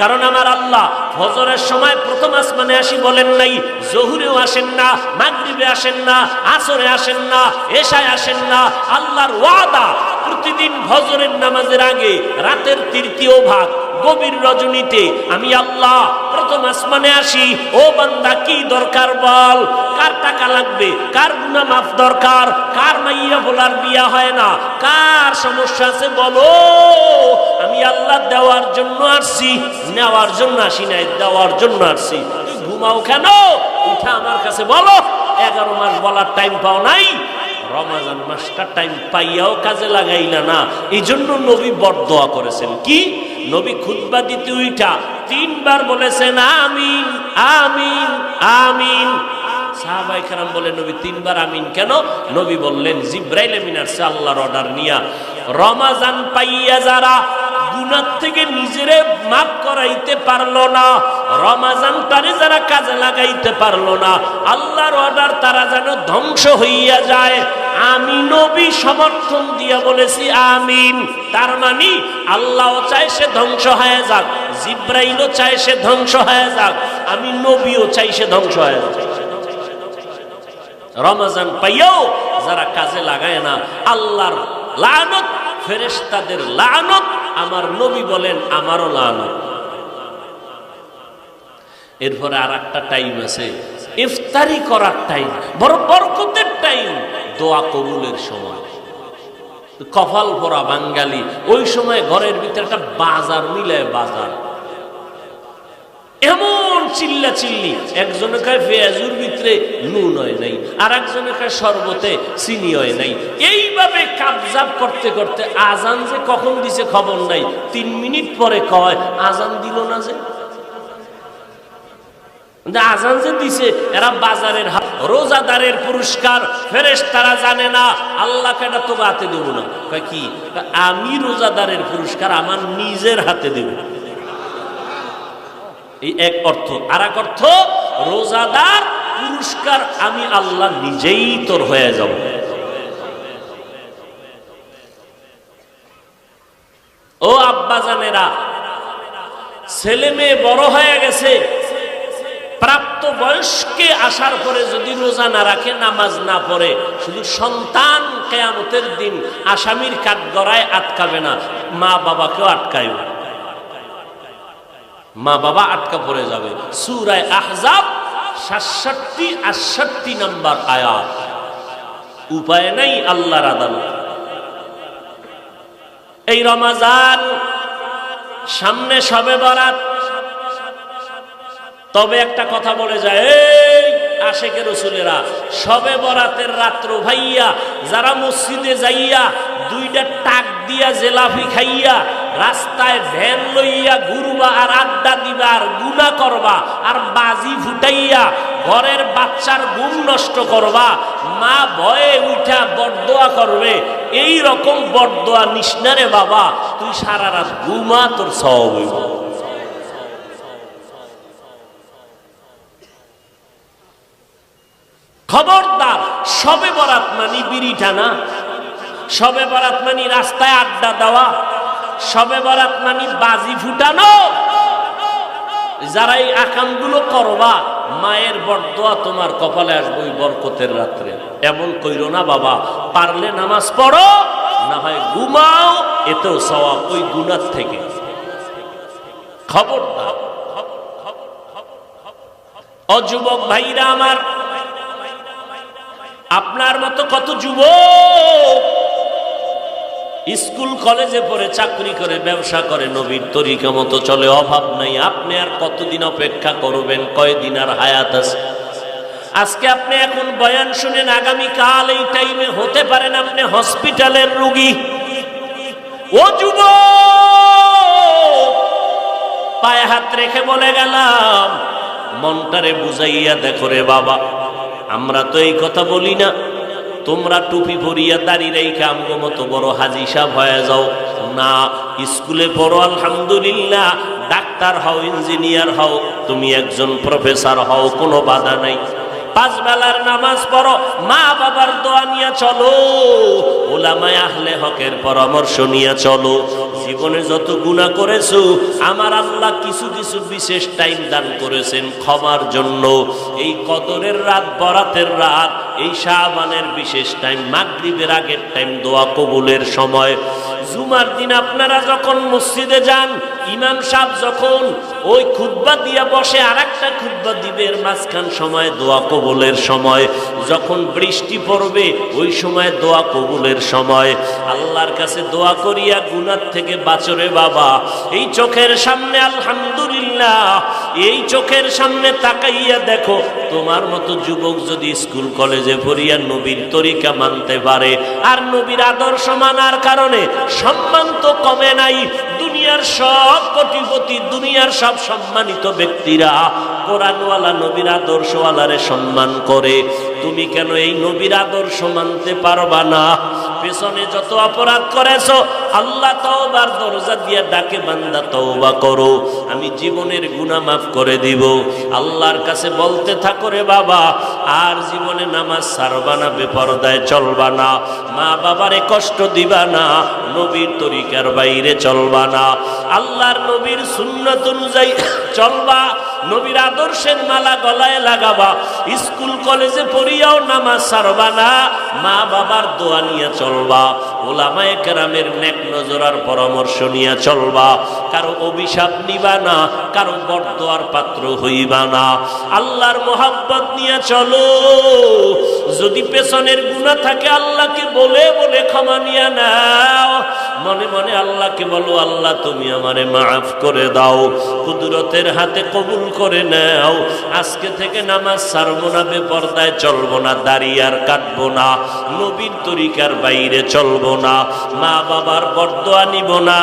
কারণ আমার আল্লাহ ফজরের সময় প্রথম আসমানে আসি বলেন নাই, জোহরেও আসেন না, মাগরিবে আসেন না, আসরে আসেন না, এশায় আসেন না। আল্লাহর ওয়াদা, প্রতিদিন ফজরের নামাজের আগে রাতের 3য় ভাগ গভীর রজনীতে আমি আল্লাহ প্রথম আসমানে আসি। ও বান্দা, কি দরকার বল? কার টাকা লাগবে? কার গুনাহ মাফ দরকার? কার মাইয়া বলার বিয়া হয় না? কার সমস্যা আছে বলো? আমি আল্লাহ দেওয়ার জন্য আসছি, নেওয়ার জন্য আসি নাই, দেওয়ার জন্য আসছি। ঘুমাও কেন? উঠে আমার কাছে বলো। 11 মাস বলার টাইম পাও নাই, রমজান মাসটা টাইম পাইয়াও কাজে লাগাইলা না। এই জন্য নবী বরদোয়া করেছেন। কি? নবী খুতবা দিতে উইঠা 3 বার বলেছেন আমিন আমিন আমিন। সাহাবায়ে কেরাম বলে, নবী 3 বার আমিন কেন? নবী বললেন, জিব্রাইল আমিন আসছে আল্লাহর অর্ডার নিয়া, রমজান পাইয়া যারা গুনাহ থেকে নিজেরে মাফ করাইতে পারলো না, রমজানটারে যারা কাজে লাগাইতে পারলো না, আল্লাহর অর্ডার তারা যেন ধ্বংস হইয়া যায়। আমি নবী সমর্থন দিয়া বলেছি আমিন। তার মানে আল্লাহও চায় সে ধ্বংস হয়ে যাক, জিব্রাইলও চায় সে ধ্বংস হয়ে যাক, আমি নবীও চাই সে ধ্বংস হয়ে যাক। রমজান পাইয়াও যারা কাজে লাগায় না, আল্লাহর লানত, ফেরেশতাদের লানত, আমার নবী বলেন আমারও লানত। এরপরে আর একটা টাইম আছে, ইফতারি করার টাইম, বড় বরকতের টাইম, দোয়া কবুলের সময়। কপাল পরা বাঙালি, ওই সময় ঘরের ভিতরে একটা বাজার মিলে, বাজার এমন চিল্লা চিল্লি, একজনে খায় পেঁয়াজুর ভিতরে নুন হয় নাই, আর একজনে খায় শরবতে চিনি হয় নাই। এইভাবে কাবজাব করতে করতে আজান যে কখন দিছে খবর নাই, 3 মিনিট পরে কয় আজান দিল না যে। আজান যে দিছে এরা বাজারের রোজাদারের পুরস্কার ফেরেশতারা জানে না, আল্লাহকে এটা তো হাতে দেব না। কি? আমি রোজাদারের পুরস্কার আমার নিজের হাতে দেব। এই এক অর্থ। আর এক অর্থ, রোজাদার পুরস্কার আমি আল্লাহ নিজেই তোর হয়ে যাব। ও আব্বা জানেরা, ছেলে মেয়ে বড় হয়ে গেছে, প্রাপ্ত বয়স্কে আসার পরে যদি রোজা না রাখে, নামাজ না পড়ে, শুধু সন্তান কিয়ামতের দিন আসামির কাঠগড়ায় আটকাবে না, মা বাবাকেও আটকাইবে। মা বাবা আটকা পড়ে যাবে। সূরা আহজাব 67-68 নম্বর আয়াত। উপায় নাই, আল্লাহর আদালত। এই রমজান সামনে, শবে বরাত। তবে একটা কথা বলে যায়, এই আশেকে রসুলেরা, শবে বরাতের রাত্র ভাইয়া যারা মসজিদে যাইয়া 2টা টাক দিয়া জেলাফি খাইয়া রাস্তায় ভ্যান লইয়া ঘুরবা আর আড্ডা দিবা আর গুনাহ করবা আর বাজি ফুটাইয়া ঘরের বাচ্চার ঘুম নষ্ট করবা, মা ভয়ে উঠা বরদোয়া করবে, এই রকম বরদোয়া নিসনারে বাবা, তুই সারা রাত ঘুমা, তোর সওয়াব হইব। খবরদার, শবে বরাত মানি বিড়ি টানা, শবে বরাত মানি রাস্তায় আড্ডা দেওয়া, শবে বরাত মানি বাজি ফুটানো। যারা এই আকামগুলো করবা, মায়ের বরদোয়া তোমার কপালে আসবে ওই বরকতের রাত্রে। এমন কইরো না বাবা, পারলে নামাজ পড়ো, না হয় ঘুমাও, এতেও সওয়াব ওই গুনাহ থেকে। খবরদার। ও যুবক ভাইরা আমার, আপনার মতো কত যুবক স্কুল কলেজে পড়ে, চাকরি করে, ব্যবসা করে, নবীর তরিকা মতো চলে, অভাব নাই। আপনি আর কতদিন অপেক্ষা করবেন? কয়দিন আর হায়াত আছে? আজকে আপনি এখন বয়ান শুনেন, আগামীকাল এই টাইমে হতে পারেন আপনি হসপিটালের রোগী। ও যুবক, পায়ে হাত রেখে বলে গেলাম, মনটারে বুঝাইয়া দেখো রে বাবা, আমরা তো এই কথা বলি না, তোমরা টুপি পরিয়া দাড়ি রেখে আমগো মতো বড় হাজি সাহেব হয়ে যাও না। স্কুলে পড়ো, আলহামদুলিল্লাহ, ডাক্তার হও, ইঞ্জিনিয়ার হও, তুমি একজন প্রফেসর হও, কোনো বাধা নাই। 5 বেলার নামাজ পড়ো, মা বাবার দোয়া নিয়ে চলো, উলামায়ে আহলে হকের পরামর্শ নিয়ে চলো। জীবনে যত গুনাহ করেছো, আমার আল্লাহ কিছু কিছু বিশেষ টাইম দান করেছেন ক্ষমার জন্য। এই কদরের রাত, বরাতের রাত, এই শাবানের বিশেষ টাইম, মাগরিবের আগের টাইম, দোয়া কবুলের সময়। জুমার দিন আপনারা যখন মসজিদে যান, ইমাম সাহেব যখন ওই খুতবা দিয়া বসে, আর একটা খুতবা দিবে, এর মাঝখান সময় দোয়া কবুলের সময়, যখন বৃষ্টি পড়বে ওই সময় দোয়া কবুলের সময়। আল্লাহর কাছে দোয়া করিয়া গুনাহ থেকে বাঁচরে বাবা। এই চোখের সামনে আলহামদুলিল্লাহ, এই চোখের সামনে তাকাইয়া দেখো, তোমার মতো যুবক যদি স্কুল কলেজে পড়িয়া নবীর তরিকা মানতে পারে, আর নবীর আদর্শ মানার কারণে সম্মান তো কমে নাই। দুনিয়ার সব কোটিপতি, দুনিয়ার সব সম্মানিত ব্যক্তিরা কোরআনওয়ালা নবীর আদর্শওয়ালারে সম্মান করে, তুমি কেন এই নবীর আদর্শ মানতে পারবা না? পেছনে যত অপরাধ করেছো, আল্লাহ তওবার দরজা দিয়ে ডাকে, বান্দা তওবা করো, আমি জীবনের গুনাহ মাফ করে দিব। আল্লাহর কাছে বলতে থাকো, রে বাবা আর জীবনে নামাজ ছাড়বা না, বেপরদায় চলবা না, মা বাবারে কষ্ট দিবা না, নবীর তরিকার বাইরে চলবা না, আল্লাহর নবীর সুন্নাত অনুযায়ী চলবা, নবীর আদর্শের মালা গলায় লাগাবা, স্কুল কলেজে পড়িয়াও নামাজ ছাড়বা না, মা বাবার দোয়া নিয়ে চলবা, ওলামায়ে কেরামের নেক নজর আর পরামর্শ নিয়ে চলবা, কারো অভিশাপ নিবা না, কারো বরদোয়ার পাত্র হইবা না, আল্লাহর মোহাব্বত নিয়ে চলো। যদি পেছনের গুনাহ থাকে আল্লাহকে বলে বলে ক্ষমা নিয়ে নাও, মনে মনে আল্লাহকে বলো, আল্লাহ তুমি আমারে মাফ করে দাও, কুদরতের হাতে কবুল করে নাও, আজকে থেকে নামাজ ছাড়বো না, বেপরদায় চলবো না, দাড়ি আর কাটবো না, নবীর তরিকার বাইরে চলবো না, মা বাবার বরদোয়া নিব না,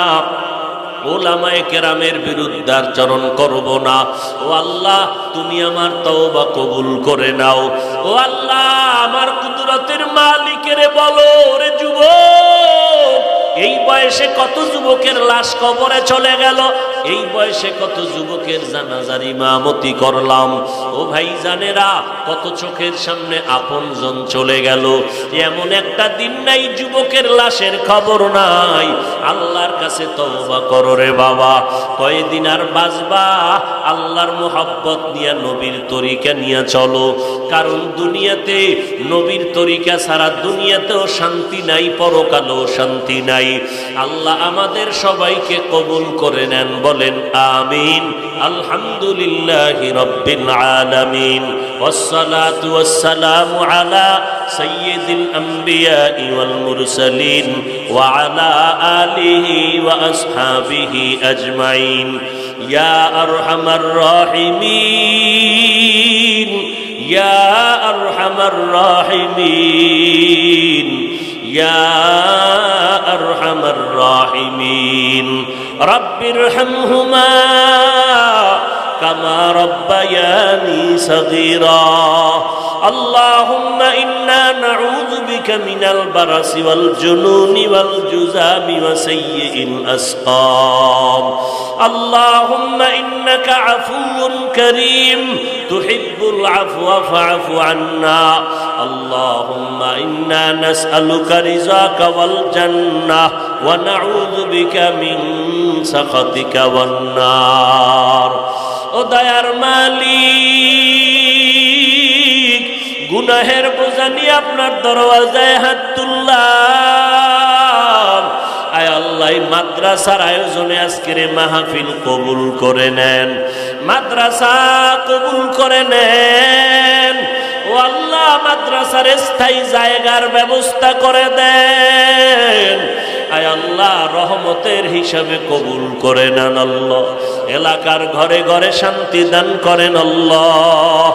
ওলামায়ে কেরামের বিরুদ্ধে আচরণ করব না। ও আল্লাহ তুমি আমার তওবা কবুল করে নাও। ও আল্লাহ আমার কুদরতের মালিকেরে বলো, রে যুবক, এই বয়সে কত যুবকের লাশ কবরে চলে গেল, এই বয়সে কত যুবকের জানাজার ইমামতি করলাম, ও ভাই জানেরা, কত চোখের সামনে আপনজন চলে গেল, এমন একটা দিন নাই যুবকের লাশের খবর নাই। আল্লাহর কাছে তওবা করো রে বাবা, কয়দিন আর বাঁচবা? আল্লাহর মোহাব্বত নিয়ে নবীর তরিকা নিয়ে চলো, কারণ দুনিয়াতে নবীর তরিকা ছাড়া দুনিয়াতেও শান্তি নাই, পরকালেও শান্তি নাই। আল্লাহ আমাদের সবাইকে কবুল করে নেন, বলেন আমিন। আলহামদুলিল্লাহি রাব্বিল আলামিন, ওয়াসসালাতু ওয়াসসালামু আলা সাইয়্যিদিল আমবিয়াই ওয়াল মুরসালিন ওয়া আলা আলিহি ওয়া আসহাবিহি আজমাইন। ইয়া আরহামার রাহিমিন, ইয়া আরহামার রাহিমিন, ইয়া আরহামার রাহিমিন। রব্বিরহামহুমা কামা রব্বায়ানি সগীরা। আল্লাহুম্মা ইন্না নাউযু বিকা মিনাল বারাসি ওয়াল জুনুনি ওয়াল জুযামি ওয়া সাইয়্যিল আসকাম। আল্লাহুম্মা ইন্নাকা আফুউন কারীম তুহিব্বুল আফওয়া ফা'ফু আন্না। আল্লাহুম্মা ইন্না নাসআলুকা রিযাকা ওয়াল জান্নাহ ওয়া নাউযু বিকা মিন সাখাতিকা ওয়ান নার। ও দয়ার মালিক, গুনাহের বোঝা নিয়ে আপনার দরওয়াজায় হাত তুললাম। আয় আল্লাহ, মাদ্রাসার আয়োজনে আজকের মাহফিল কবুল করে নেন, মাদ্রাসা কবুল করে নেন। ও আল্লাহ, মাদ্রাসার স্থায়ী জায়গার ব্যবস্থা করে দেন। আয় আল্লাহ, রহমতের হিসাবে কবুল করে নেন আল্লাহ। এলাকার ঘরে ঘরে শান্তি দান করেন আল্লাহ।